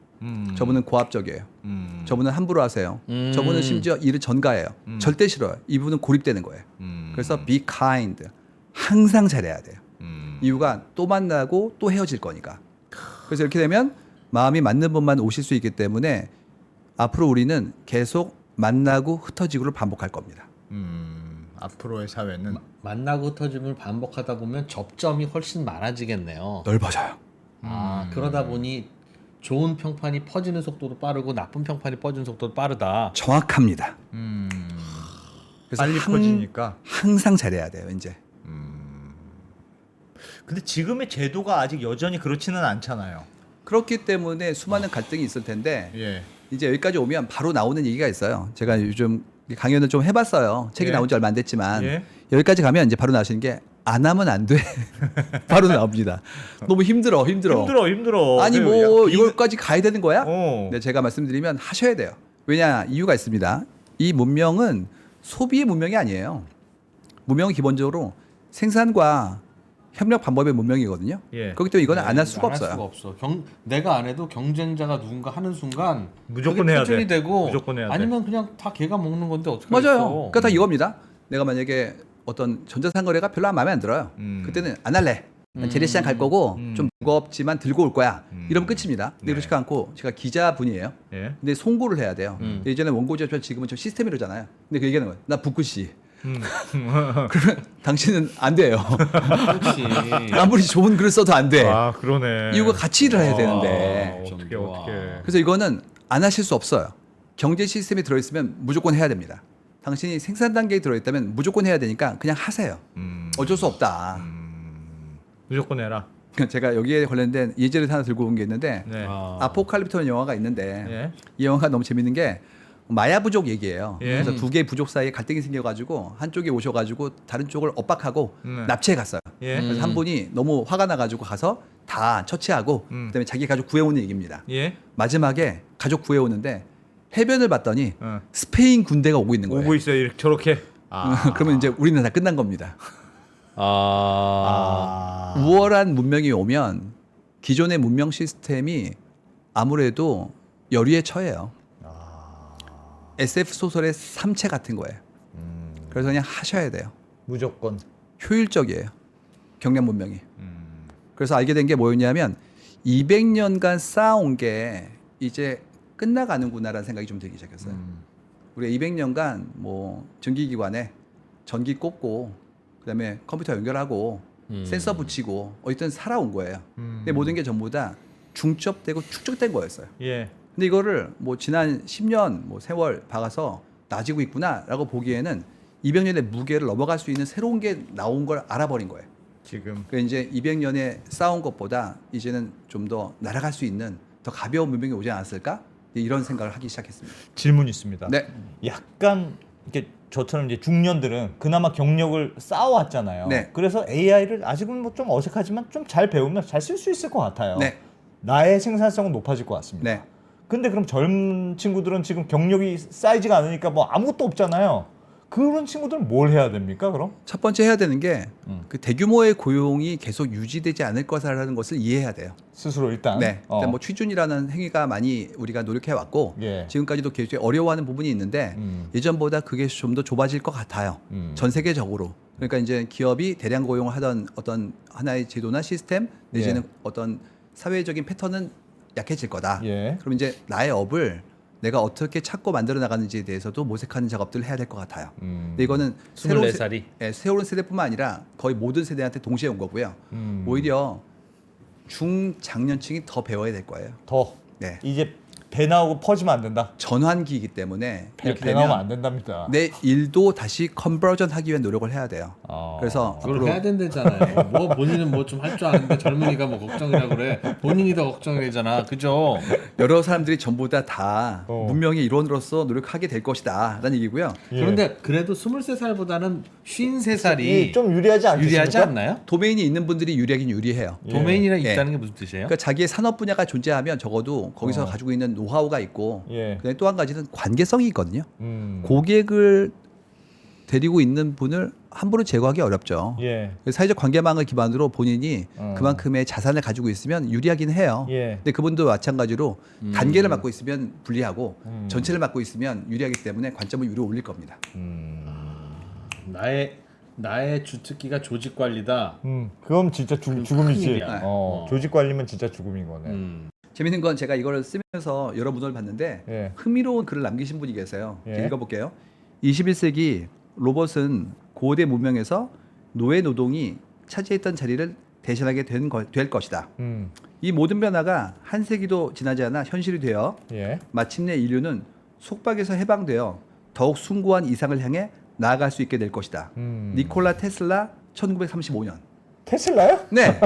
저분은 고압적이에요. 음. 저분은 함부로 하세요. 저분은 심지어 일을 전가해요. 절대 싫어요. 이분은 고립되는 거예요. 그래서 be kind. 항상 잘해야 돼요. 이유가 또 만나고 또 헤어질 거니까. 그래서 이렇게 되면 마음이 맞는 분만 오실 수 있기 때문에 앞으로 우리는 계속 만나고 흩어지고를 반복할 겁니다. 앞으로의 사회는 만나고 흩어짐을 반복하다 보면 접점이 훨씬 많아지겠네요. 넓어져요. 아, 그러다 보니 좋은 평판이 퍼지는 속도도 빠르고 나쁜 평판이 퍼지는 속도도 빠르다. 정확합니다. 그래서 빨리 퍼지니까. 항상 잘해야 돼요. 이제. 근데 지금의 제도가 아직 여전히 그렇지는 않잖아요. 그렇기 때문에 수많은 갈등이 있을 텐데 예. 이제 여기까지 오면 바로 나오는 얘기가 있어요. 제가 요즘 강연을 좀 해봤어요. 책이 예. 나온 지 얼마 안 됐지만 예. 여기까지 가면 이제 바로 나오시는 게 안 하면 안 돼. 바로 나옵니다. 너무 힘들어. 힘들어. 아니 그 뭐 이거- 이걸까지 가야 되는 거야? 어. 네, 제가 말씀드리면 하셔야 돼요. 왜냐 이유가 있습니다. 이 문명은 소비의 문명이 아니에요. 문명은 기본적으로 생산과 협력 방법의 문명이거든요. 예. 그렇기 때문에 이거는 안 할 수가 안 없어요. 할 수가 없어. 내가 안 해도 경쟁자가 누군가 하는 순간 무조건 그게 해야 표준이 돼. 되고 무조건 해야 돼. 아니면 그냥 다 걔가 먹는 건데 어떻게 맞아요. 하겠어. 그러니까 다 이겁니다. 내가 만약에 어떤 전자상거래가 별로 마음에 안 들어요. 그때는 안 할래. 난 재래시장 갈 거고 좀 무겁지만 들고 올 거야. 이러면 끝입니다. 근데 네. 그렇지 않고 제가 기자분이에요. 예. 근데 송고를 해야 돼요. 근데 예전에 원고지였지만 지금은 저 시스템이러잖아요. 근데 그 얘기하는 거예요. 나 북구씨. 그러면 당신은 안 돼요. 그렇지. 아무리 좋은 글을 써도 안 돼. 아 그러네. 이유가 같이 일을 해야 아, 되는데. 어떻게 와. 어떻게. 그래서 이거는 안 하실 수 없어요. 경제 시스템에 들어있으면 무조건 해야 됩니다. 당신이 생산 단계에 들어있다면 무조건 해야 되니까 그냥 하세요. 어쩔 수 없다. 무조건 해라. 제가 여기에 관련된 예제를 하나 들고 온 게 있는데 네. 아포칼립토라는 영화가 있는데 예. 이 영화가 너무 재밌는 게 마야 부족 얘기예요. 예. 그래서 두 개의 부족 사이에 갈등이 생겨가지고 한쪽에 오셔가지고 다른 쪽을 엇박하고 납치해 갔어요. 예. 그래서 한 분이 너무 화가 나가지고 가서 다 처치하고 그다음에 자기 가족 구해오는 얘기입니다. 예. 마지막에 가족 구해오는데 해변을 봤더니 어. 스페인 군대가 오고 있는 거예요. 오고 있어요. 이렇게 저렇게. 아. 그러면 이제 우리는 다 끝난 겁니다. 아. 우월한 문명이 오면 기존의 문명 시스템이 아무래도 열의에 처해요. SF 소설의 삼체 같은 거예요. 그래서 그냥 하셔야 돼요. 무조건. 효율적이에요. 경량 문명이. 그래서 알게 된 게 뭐였냐면 200년간 쌓아온 게 이제 끝나가는구나라는 생각이 좀 들기 시작했어요. 우리가 200년간 뭐 전기기관에 전기 꽂고 그다음에 컴퓨터 연결하고 센서 붙이고 어쨌든 살아온 거예요. 근데 모든 게 전부 다 중첩되고 축적된 거였어요. 예. 근데 이거를 뭐 지난 10년 뭐 세월 박아서 나아지고 있구나라고 보기에는 200년의 무게를 넘어갈 수 있는 새로운 게 나온 걸 알아버린 거예요. 지금. 그 이제 200년에 쌓아온 것보다 이제는 좀 더 날아갈 수 있는 더 가벼운 문명이 오지 않았을까? 이런 생각을 하기 시작했습니다. 질문 있습니다. 네. 약간 이렇게 저처럼 이제 중년들은 그나마 경력을 쌓아왔잖아요. 네. 그래서 AI를 아직은 뭐 좀 어색하지만 좀 잘 배우면 잘 쓸 수 있을 것 같아요. 네. 나의 생산성은 높아질 것 같습니다. 네. 근데 그럼 젊은 친구들은 지금 경력이 쌓이지가 않으니까 뭐 아무것도 없잖아요. 그런 친구들은 뭘 해야 됩니까? 그럼? 첫 번째 해야 되는 게 그 대규모의 고용이 계속 유지되지 않을 거라는 것을 이해해야 돼요. 스스로 일단. 네. 일단 뭐 취준이라는 행위가 많이 우리가 노력해 왔고 예. 지금까지도 계속 어려워하는 부분이 있는데 예전보다 그게 좀 더 좁아질 것 같아요. 전 세계적으로. 그러니까 이제 기업이 대량 고용을 하던 어떤 하나의 제도나 시스템 내지는 예. 어떤 사회적인 패턴은 약해질 거다. 예. 그럼 이제 나의 업을 내가 어떻게 찾고 만들어 나가는지에 대해서도 모색하는 작업들을 해야 될 것 같아요. 근데 이거는 24살이. 새로운 세대뿐만 아니라 거의 모든 세대한테 동시에 온 거고요. 오히려 중장년층이 더 배워야 될 거예요. 더. 네. 이제 배 나오고 퍼지면 안 된다. 전환기이기 때문에 이렇게 배 나오면 되면 안 된답니다. 내 일도 다시 컨버전 하기 위한 노력을 해야 돼요. 그래서 그걸 앞으로 해야 된다잖아요. 뭐 본인은 뭐 좀 할 줄 아는데 젊은이가 뭐 걱정이라 그래. 본인이 더 걱정이잖아. 그죠? 여러 사람들이 전부 다 어. 문명의 일원으로서 노력하게 될 것이다 라는 얘기고요. 예. 그런데 그래도 23살보다는 53살이 좀 유리하지 않겠습니까? 유리하지 않나요? 도메인이 있는 분들이 유리하긴 유리해요. 예. 도메인이랑 예. 있다는 게 무슨 뜻이에요? 그러니까 자기의 산업 분야가 존재하면 적어도 거기서 가지고 있는 노하우가 있고 예. 그다음에 또 한 가지는 관계성이 있거든요. 음. 고객을 데리고 있는 분을 함부로 제거하기 어렵죠. 예. 사회적 관계망을 기반으로 본인이 그만큼의 자산을 가지고 있으면 유리하긴 해요. 예. 근데 그분도 마찬가지로 단계를 맡고 있으면 불리하고 전체를 맡고 있으면 유리하기 때문에 관점을 위로 올릴 겁니다. 나의 주특기가 조직 관리다. 그건 진짜 죽음이지. 큰일이야. 조직 관리면 진짜 죽음인 거네. 재밌는 건 제가 이걸 쓰면서 여러 문헌을 봤는데 예. 흥미로운 글을 남기신 분이 계세요. 예. 읽어볼게요. 21세기 로봇은 고대 문명에서 노예 노동이 차지했던 자리를 대신하게 될 것이다. 이 모든 변화가 한 세기도 지나지 않아 현실이 되어 예. 마침내 인류는 속박에서 해방되어 더욱 숭고한 이상을 향해 나아갈 수 있게 될 것이다. 니콜라 테슬라 1935년. 테슬라요? 네.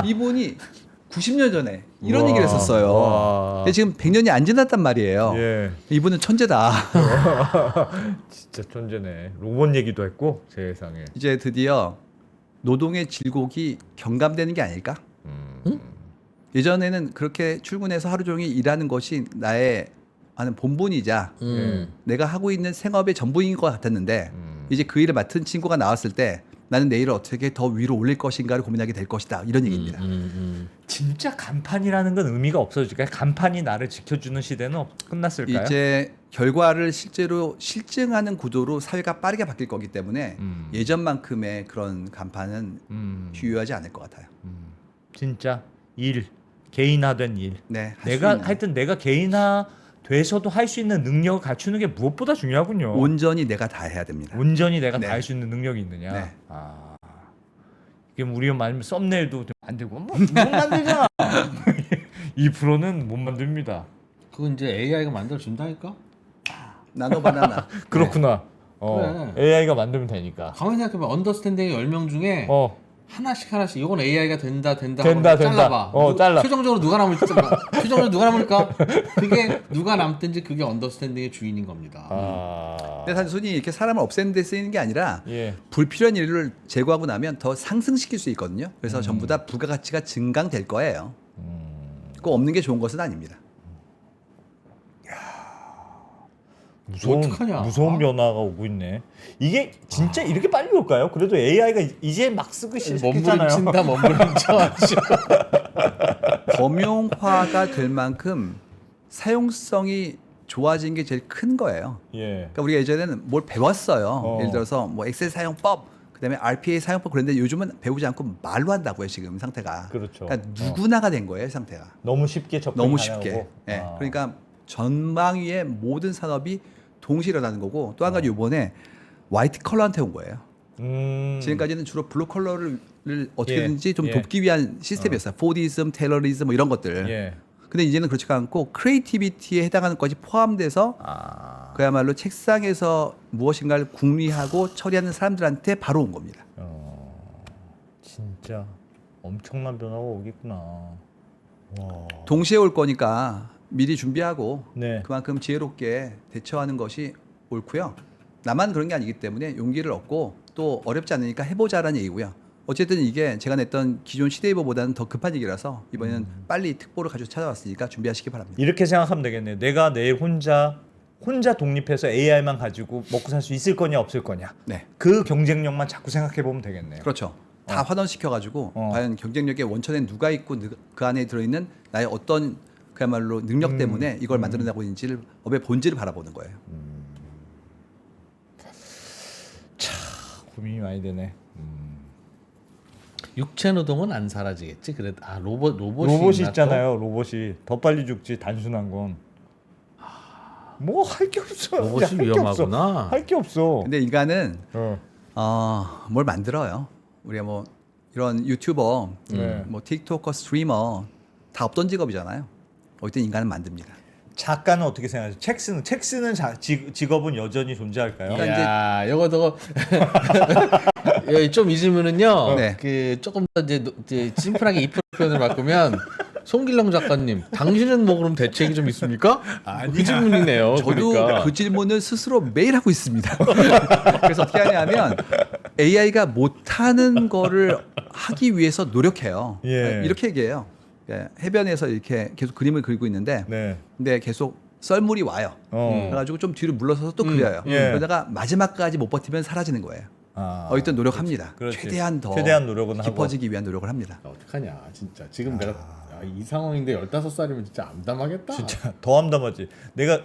이분이 90년 전에 이런 우와. 얘기를 했었어요. 와. 근데 지금 100년이 안 지났단 말이에요. 예. 이분은 천재다. 진짜 천재네. 로봇 얘기도 했고 세상에. 이제 드디어 노동의 질곡이 경감되는 게 아닐까? 예전에는 그렇게 출근해서 하루 종일 일하는 것이 나의 하는 본분이자 내가 하고 있는 생업의 전부인 것 같았는데 이제 그 일을 맡은 친구가 나왔을 때 나는 내일을 어떻게 더 위로 올릴 것인가를 고민하게 될 것이다. 이런 얘기입니다. 진짜 간판이라는 건 의미가 없어지니까 간판이 나를 지켜주는 시대는 끝났을까요? 이제 결과를 실제로 실증하는 구도로 사회가 빠르게 바뀔 거기 때문에 예전만큼의 그런 간판은 유효하지 않을 것 같아요. 진짜 일 개인화된 일. 네, 할수 내가 있는. 하여튼 내가 개인화 돼서도 할 수 있는 능력을 갖추는 게 무엇보다 중요하군요. 온전히 내가 다 해야 됩니다. 온전히 내가 네. 다 할 수 있는 능력이 있느냐. 네. 아. 이게 우리가 말하면 썸네일도 만들고 뭐 못 만들잖아. 이 프로는 못 만듭니다. 그건 이제 AI가 만들어 준다니까. 나노 바나나. 그렇구나. AI가 만들면 되니까. 가만히 생각해봐. 언더스탠딩의 10명 중에 하나씩 이건 AI가 된다 된다. 잘라봐. 잘라. 최종적으로 누가 남을까? 그게 누가 남든지 그게 언더스탠딩의 주인인 겁니다. 근데 단순히 이렇게 사람을 없애는 데 쓰이는 게 아니라 예. 불필요한 일을 제거하고 나면 더 상승시킬 수 있거든요. 그래서 전부 다 부가가치가 증강될 거예요. 꼭 없는 게 좋은 것은 아닙니다. 어떡하냐? 무서운 변화가 오고 있네. 이게 진짜 이렇게 빨리 올까요? 그래도 AI가 이제 막 쓰고 시작했잖아요. 몸부림쳐. 범용화가 될 만큼 사용성이 좋아진 게 제일 큰 거예요. 예. 그러니까 우리가 예전에는 뭘 배웠어요. 예를 들어서 뭐 엑셀 사용법, 그다음에 RPA 사용법 그런데 요즘은 배우지 않고 말로 한다고요. 지금 상태가. 그렇죠. 그러니까 누구나가 된 거예요. 상태가. 너무 쉽게 접근 너무 가능하고. 쉽게. 예. 그러니까 전망 위의 모든 산업이 동시에 일어나는 거고 또 한 가지 이번에 화이트 컬러한테 온 거예요. 지금까지는 주로 블루 컬러를 어떻게든지 좀 돕기 위한 시스템이었어요. 포디즘, 테러리즘 뭐 이런 것들. 예. 근데 이제는 그렇지 않고 크리에이티비티에 해당하는 것이 포함돼서 그야말로 책상에서 무엇인가를 궁리하고 처리하는 사람들한테 바로 온 겁니다. 진짜 엄청난 변화가 오겠구나. 와. 동시에 올 거니까 미리 준비하고 네. 그만큼 지혜롭게 대처하는 것이 옳고요. 나만 그런 게 아니기 때문에 용기를 얻고 또 어렵지 않으니까 해보자라는 얘기고요. 어쨌든 이게 제가 냈던 기존 시대이버보다는 더 급한 얘기라서 이번에는 빨리 특보를 가지고 찾아왔으니까 준비하시기 바랍니다. 이렇게 생각하면 되겠네요. 내가 내일 혼자 독립해서 AI만 가지고 먹고 살 수 있을 거냐 없을 거냐. 네, 그 경쟁력만 자꾸 생각해 보면 되겠네요. 그렇죠. 다 환원시켜가지고 과연 경쟁력의 원천에 누가 있고 그 안에 들어있는 나의 어떤 그야말로 능력 때문에 이걸 만들어내고 있는지를 업의 본질을 바라보는 거예요. 고민이 많이 되네. 육체 노동은 안 사라지겠지. 그래. 로봇이 있잖아요. 로봇이 더 빨리 죽지 단순한 건. 뭐 할 게 없어. 로봇이 위험하구나. 할 게 없어. 근데 인간은 어. 뭘 만들어요. 우리가 뭐 이런 유튜버, 네. 뭐 틱토커, 스트리머 다 없던 직업이잖아요. 어쨌든 인간은 만듭니다. 작가는 어떻게 생각하세요? 책 쓰는 직업은 여전히 존재할까요? 그러니까 야, 요거 좀 잊으면은요. 네. 그 조금 더 이제 심플하게 이 표현을 바꾸면 송길령 작가님, 당신은 뭐 그럼 대책이 좀 있습니까? 그 질문이네요. 저도 그러니까. 그 질문을 스스로 매일 하고 있습니다. 그래서 어떻게 하냐면 AI가 못하는 거를 하기 위해서 노력해요. 예. 이렇게 얘기해요. 예, 해변에서 이렇게 계속 그림을 그리고 있는데 네. 근데 계속 썰물이 와요. 그래가지고 좀 뒤로 물러서서 또 그려요. 예. 그러다가 마지막까지 못 버티면 사라지는 거예요. 어쨌든 노력합니다. 그렇지. 최대한 더 최대한 노력은 하고. 깊어지기 위한 노력을 합니다. 어떡하냐, 진짜. 지금 내가 이 상황인데 15살이면 진짜 암담하겠다. 진짜 더 암담하지. 내가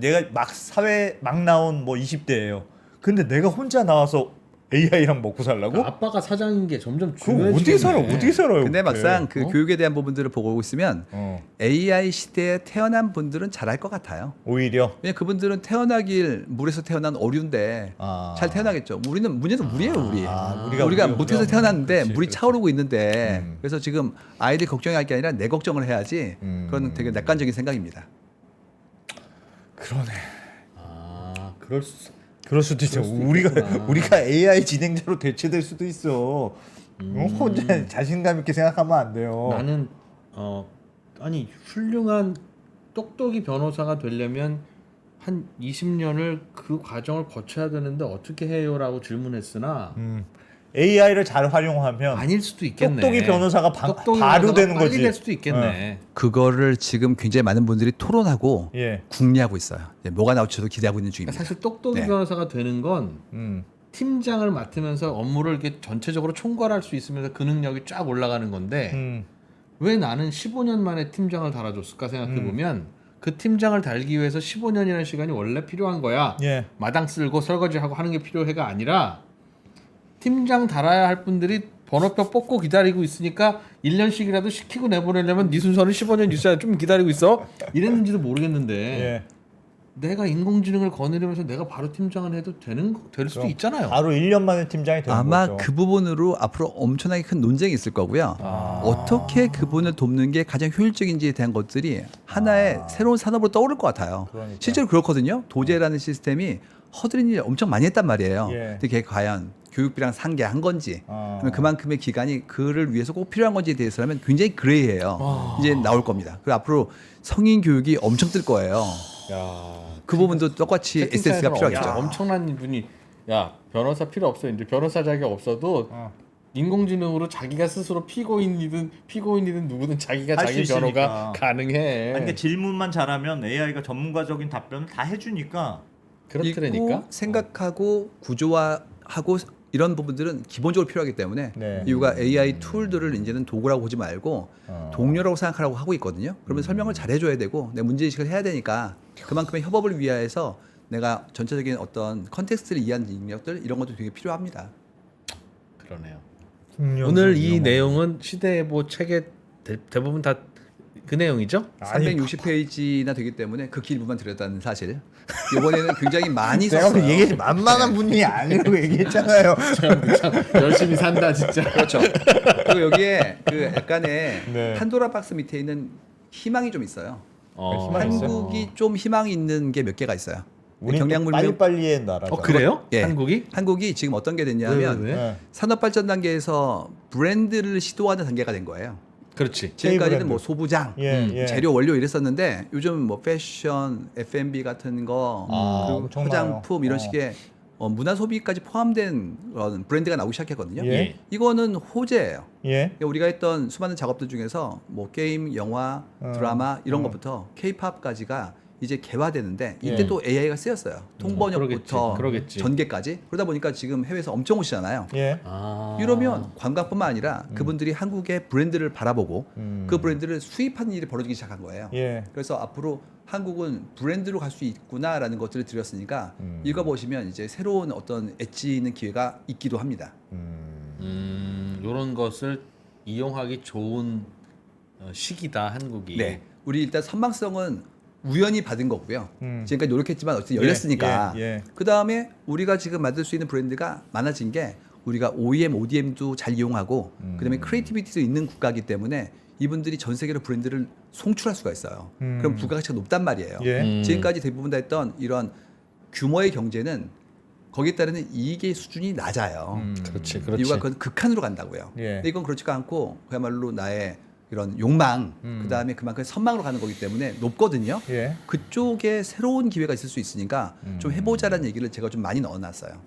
내가 막 사회 막 나온 뭐 20대예요. 근데 내가 혼자 나와서 AI랑 먹고 살라고? 아빠가 사장인 게 점점 그거 중요해지겠네. 어떻게 살아? 어떻게 살아요? 근데 그렇게? 막상 그 교육에 대한 부분들을 보고 있으면 어. AI 시대에 태어난 분들은 잘할 것 같아요. 오히려 왜냐 그분들은 태어나길 물에서 태어난 어류인데 잘 태어나겠죠. 문제는 물이에요, 우리. 우리가 못해서 태어났는데 그렇지, 물이 그렇지. 차오르고 있는데 그래서 지금 아이들 걱정할 게 아니라 내 걱정을 해야지. 그건 되게 낙관적인 생각입니다. 그러네. 그럴 수도 있죠. 있겠구나. 우리가 AI 진행자로 대체될 수도 있어. 혼자 자신감 있게 생각하면 안 돼요. 나는 아니 훌륭한 똑똑이 변호사가 되려면 한 20년을 그 과정을 거쳐야 되는데 어떻게 해요라고 질문했으나 AI를 잘 활용하면 아닐 수도 있겠네. 똑똑이 변호사가 똑똑이 바로 변호사가 되는 빨리 거지. 될 수도 있겠네. 그거를 지금 굉장히 많은 분들이 토론하고 예. 궁리하고 있어요. 뭐가 나올지도 기대하고 있는 중입니다. 사실 똑똑이 네. 변호사가 되는 건 음. 팀장을 맡으면서 업무를 이렇게 전체적으로 총괄할 수 있으면서 그 능력이 쫙 올라가는 건데 왜 나는 15년 만에 팀장을 달아줬을까 생각해 보면 그 팀장을 달기 위해서 15년이라는 시간이 원래 필요한 거야. 예. 마당 쓸고 설거지하고 하는 게 필요해가 아니라 팀장 달아야 할 분들이 번호표 뽑고 기다리고 있으니까 1년씩이라도 시키고 내보내려면 네 순서는 15년 있어야 좀 기다리고 있어. 이랬는지도 모르겠는데 예. 내가 인공지능을 거느리면서 내가 바로 팀장을 해도 될 수도 있잖아요. 바로 1년 만에 팀장이 되는 아마 거죠. 그 부분으로 앞으로 엄청나게 큰 논쟁이 있을 거고요. 어떻게 그분을 돕는 게 가장 효율적인지에 대한 것들이 하나의 새로운 산업으로 떠오를 것 같아요. 그러니까. 실제로 그렇거든요. 도제라는 시스템이 허드렛 일을 엄청 많이 했단 말이에요. 예. 근데 그게 과연 교육비랑 상계한 건지 아니면 그만큼의 기간이 그를 위해서 꼭 필요한 건지에 대해서라면 굉장히 그레이해요. 이제 나올 겁니다. 그리고 앞으로 성인 교육이 엄청 뜰 거예요. 야. 그 부분도 똑같이 SS가 필요하겠죠. 엄청난 분이 야 변호사 필요 없어. 이제 변호사 자격 없어도 인공지능으로 자기가 스스로 피고인이든 누구든 자기가 할수 자기 있으니까. 변호가 가능해. 아니, 그러니까 질문만 잘하면 AI가 전문가적인 답변을 다 해주니까. 그렇더라니까. 있고 생각하고 구조화하고 이런 부분들은 기본적으로 필요하기 때문에 네. 이유가 AI 툴들을 이제는 도구라고 보지 말고 동료라고 생각하라고 하고 있거든요. 그러면 설명을 잘 해줘야 되고 내 문제의식을 해야 되니까 그만큼의 협업을 위하여서 내가 전체적인 어떤 컨텍스트를 이해하는 능력들 이런 것도 되게 필요합니다. 그러네요. 오늘 이 내용은 시대예보 책의 대부분 다 그 내용이죠? 360페이지나 되기 때문에 그 길부만 드렸다는 사실. 이번에는 굉장히 많이 내가 그 썼어요. 얘기했지 만만한 분이 아니라고 얘기했잖아요. 참 열심히 산다 진짜. 그렇죠. 그리고 여기에 그 약간의 네. 판도라 박스 밑에 있는 희망이 좀 있어요. 희망이 있어요? 한국이 좀 희망이 있는 게 몇 개가 있어요. 우리 경량물류 빨리빨리의 나라죠. 그래요? 예. 한국이 지금 어떤 게 됐냐면 왜? 네. 산업 발전 단계에서 브랜드를 시도하는 단계가 된 거예요. 그렇지. 지금까지는 브랜드. 뭐 소부장, 예. 재료 원료 이랬었는데 요즘 뭐 패션, F&B 같은 거, 그리고 엄청 화장품 많아요. 이런 식의 문화 소비까지 포함된 그런 브랜드가 나오기 시작했거든요. 예. 이거는 호재예요. 예. 그러니까 우리가 했던 수많은 작업들 중에서 뭐 게임, 영화, 드라마 이런 것부터 K-팝까지가 이제 개화되는데 이때 예. 또 AI가 쓰였어요. 통번역부터 그러겠지. 전개까지. 그러다 보니까 지금 해외에서 엄청 오시잖아요. 예. 이러면 관광뿐만 아니라 그분들이 한국의 브랜드를 바라보고 그 브랜드를 수입하는 일이 벌어지기 시작한 거예요. 예. 그래서 앞으로 한국은 브랜드로 갈 수 있구나라는 것들을 드렸으니까 읽어보시면 이제 새로운 어떤 엣지 있는 기회가 있기도 합니다. 이런 것을 이용하기 좋은 시기다 한국이. 네, 우리 일단 선망성은 우연히 받은 거고요. 지금까지 노력했지만 어쨌든 예, 열렸으니까. 예. 그 다음에 우리가 지금 만들 수 있는 브랜드가 많아진 게 우리가 OEM, ODM도 잘 이용하고 그다음에 크리에이티비티도 있는 국가이기 때문에 이분들이 전 세계로 브랜드를 송출할 수가 있어요. 그럼 부가가치가 높단 말이에요. 예. 지금까지 대부분 다 했던 이런 규모의 경제는 거기에 따르는 이익의 수준이 낮아요. 그렇지. 이유가 그건 극한으로 간다고요. 예. 근데 이건 그렇지가 않고 그야말로 나의 이런 욕망, 그 다음에 그만큼 선망으로 가는 거기 때문에 높거든요. 예. 그쪽에 새로운 기회가 있을 수 있으니까 좀 해보자라는 얘기를 제가 좀 많이 넣어놨어요.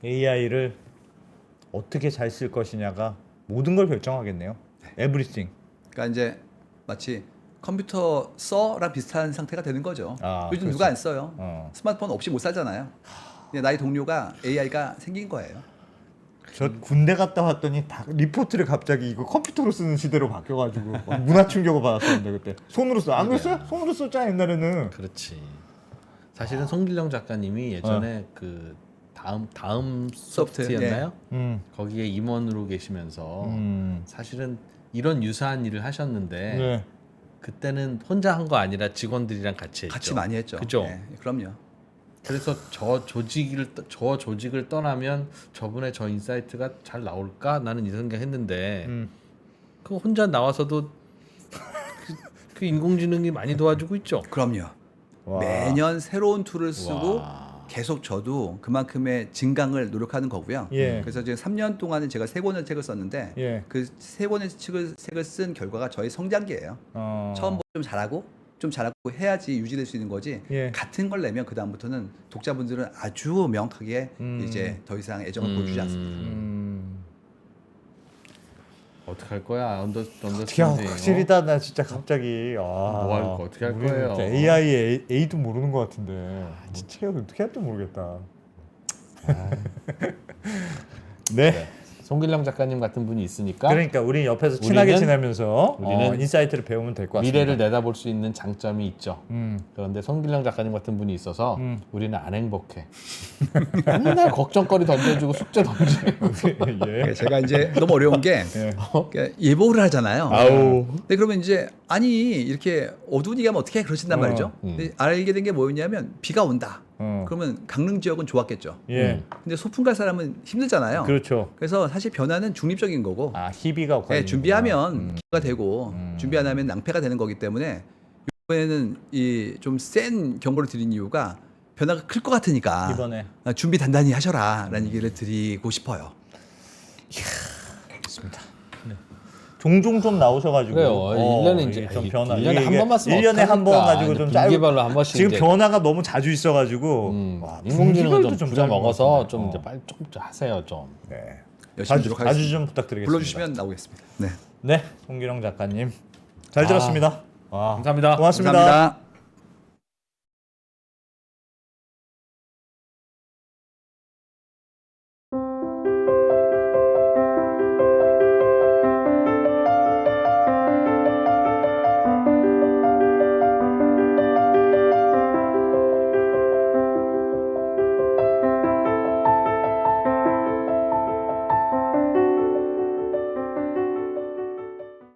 AI를 어떻게 잘 쓸 것이냐가 모든 걸 결정하겠네요. Everything. 그러니까 이제 마치 컴퓨터 써랑 비슷한 상태가 되는 거죠. 요즘 그렇지. 누가 안 써요? 스마트폰 없이 못 살잖아요. 근데 나의 동료가 AI가 생긴 거예요. 저 군대 갔다 왔더니 다 리포트를 갑자기 이거 컴퓨터로 쓰는 시대로 바뀌어가지고 문화 충격을 받았었는데 그때 손으로 써. 안 그랬어요? 손으로 썼잖아 옛날에는. 그렇지. 사실은 송길령 작가님이 예전에 그 다음 소프트였나요? 거기에 임원으로 계시면서 사실은 이런 유사한 일을 하셨는데 네. 그때는 혼자 한 거 아니라 직원들이랑 같이 했죠. 같이 많이 했죠. 그죠? 네, 그럼요. 그래서 저 조직을 떠나면 저분의 저 인사이트가 잘 나올까 나는 이 생각했는데 그 혼자 나와서도 그 인공지능이 많이 도와주고 있죠. 그럼요. 와. 매년 새로운 툴을 쓰고 계속 저도 그만큼의 증강을 노력하는 거고요. 예. 그래서 지금 3년 동안은 제가 3권의 책을 썼는데 예. 그 3권의 책을 쓴 결과가 저의 성장기예요. 처음부터 좀 잘하고 해야지 유지될 수 있는 거지. 예. 같은 걸 내면 그 다음부터는 독자분들은 아주 명확하게 이제 더 이상 애정을 보여주지 않습니다. 어떻게 할 거야? 어떻게 확실히다 나 진짜 갑자기 뭐 할 거, 어떻게 할 거예요? AI의 A도 모르는 것 같은데 진짜 어떻게 할지 모르겠다. 네. 송길령 작가님 같은 분이 있으니까 그러니까 우리 옆에서 친하게 우리는- 지내면서 우리는 인사이트를 배우면 될 것 같습니다. 미래를 내다볼 수 있는 장점이 있죠. 그런데 송길령 작가님 같은 분이 있어서 우리는 안 행복해. 맨날 걱정거리 던져주고 숙제 던지고. 예. 제가 이제 너무 어려운 게 그러니까 예보를 하잖아요. 아우. 근데 그러면 이제 아니 이렇게 어두운 얘기하면 어떻게 해? 그러신단 말이죠. 근데 알게 된 게 뭐였냐면 비가 온다. 그러면 강릉 지역은 좋았겠죠. 예. 근데 소풍 갈 사람은 힘들잖아요. 그렇죠. 그래서 사실 변화는 중립적인 거고 아 희비가 네, 준비하면 기회가 되고 준비 안 하면 낭패가 되는 거기 때문에 이번에는 이 좀 센 경고를 드린 이유가 변화가 클 것 같으니까 이번에 준비 단단히 하셔라라는 얘기를 드리고 싶어요. 좋습니다. 네. 종종 좀 나오셔가지고 그래요. 1년에 이제 이게 좀 변화. 1년에 한 번만 쓰면 1년에 한 번 어떡합니까? 가지고 좀 이제 짧고 분기별로 한 번씩 지금 이제 변화가 너무 자주 있어가지고 인공지능을 분기별도 좀 짧은 부려 것 먹어서 같은데. 좀 이제 빨리 좀 하세요 좀. 네. 열심히 자주 노력하겠습니다. 좀 부탁드리겠습니다. 불러주시면 나오겠습니다. 네. 네, 송기령 작가님 잘 들었습니다. 아, 감사합니다. 고맙습니다. 감사합니다.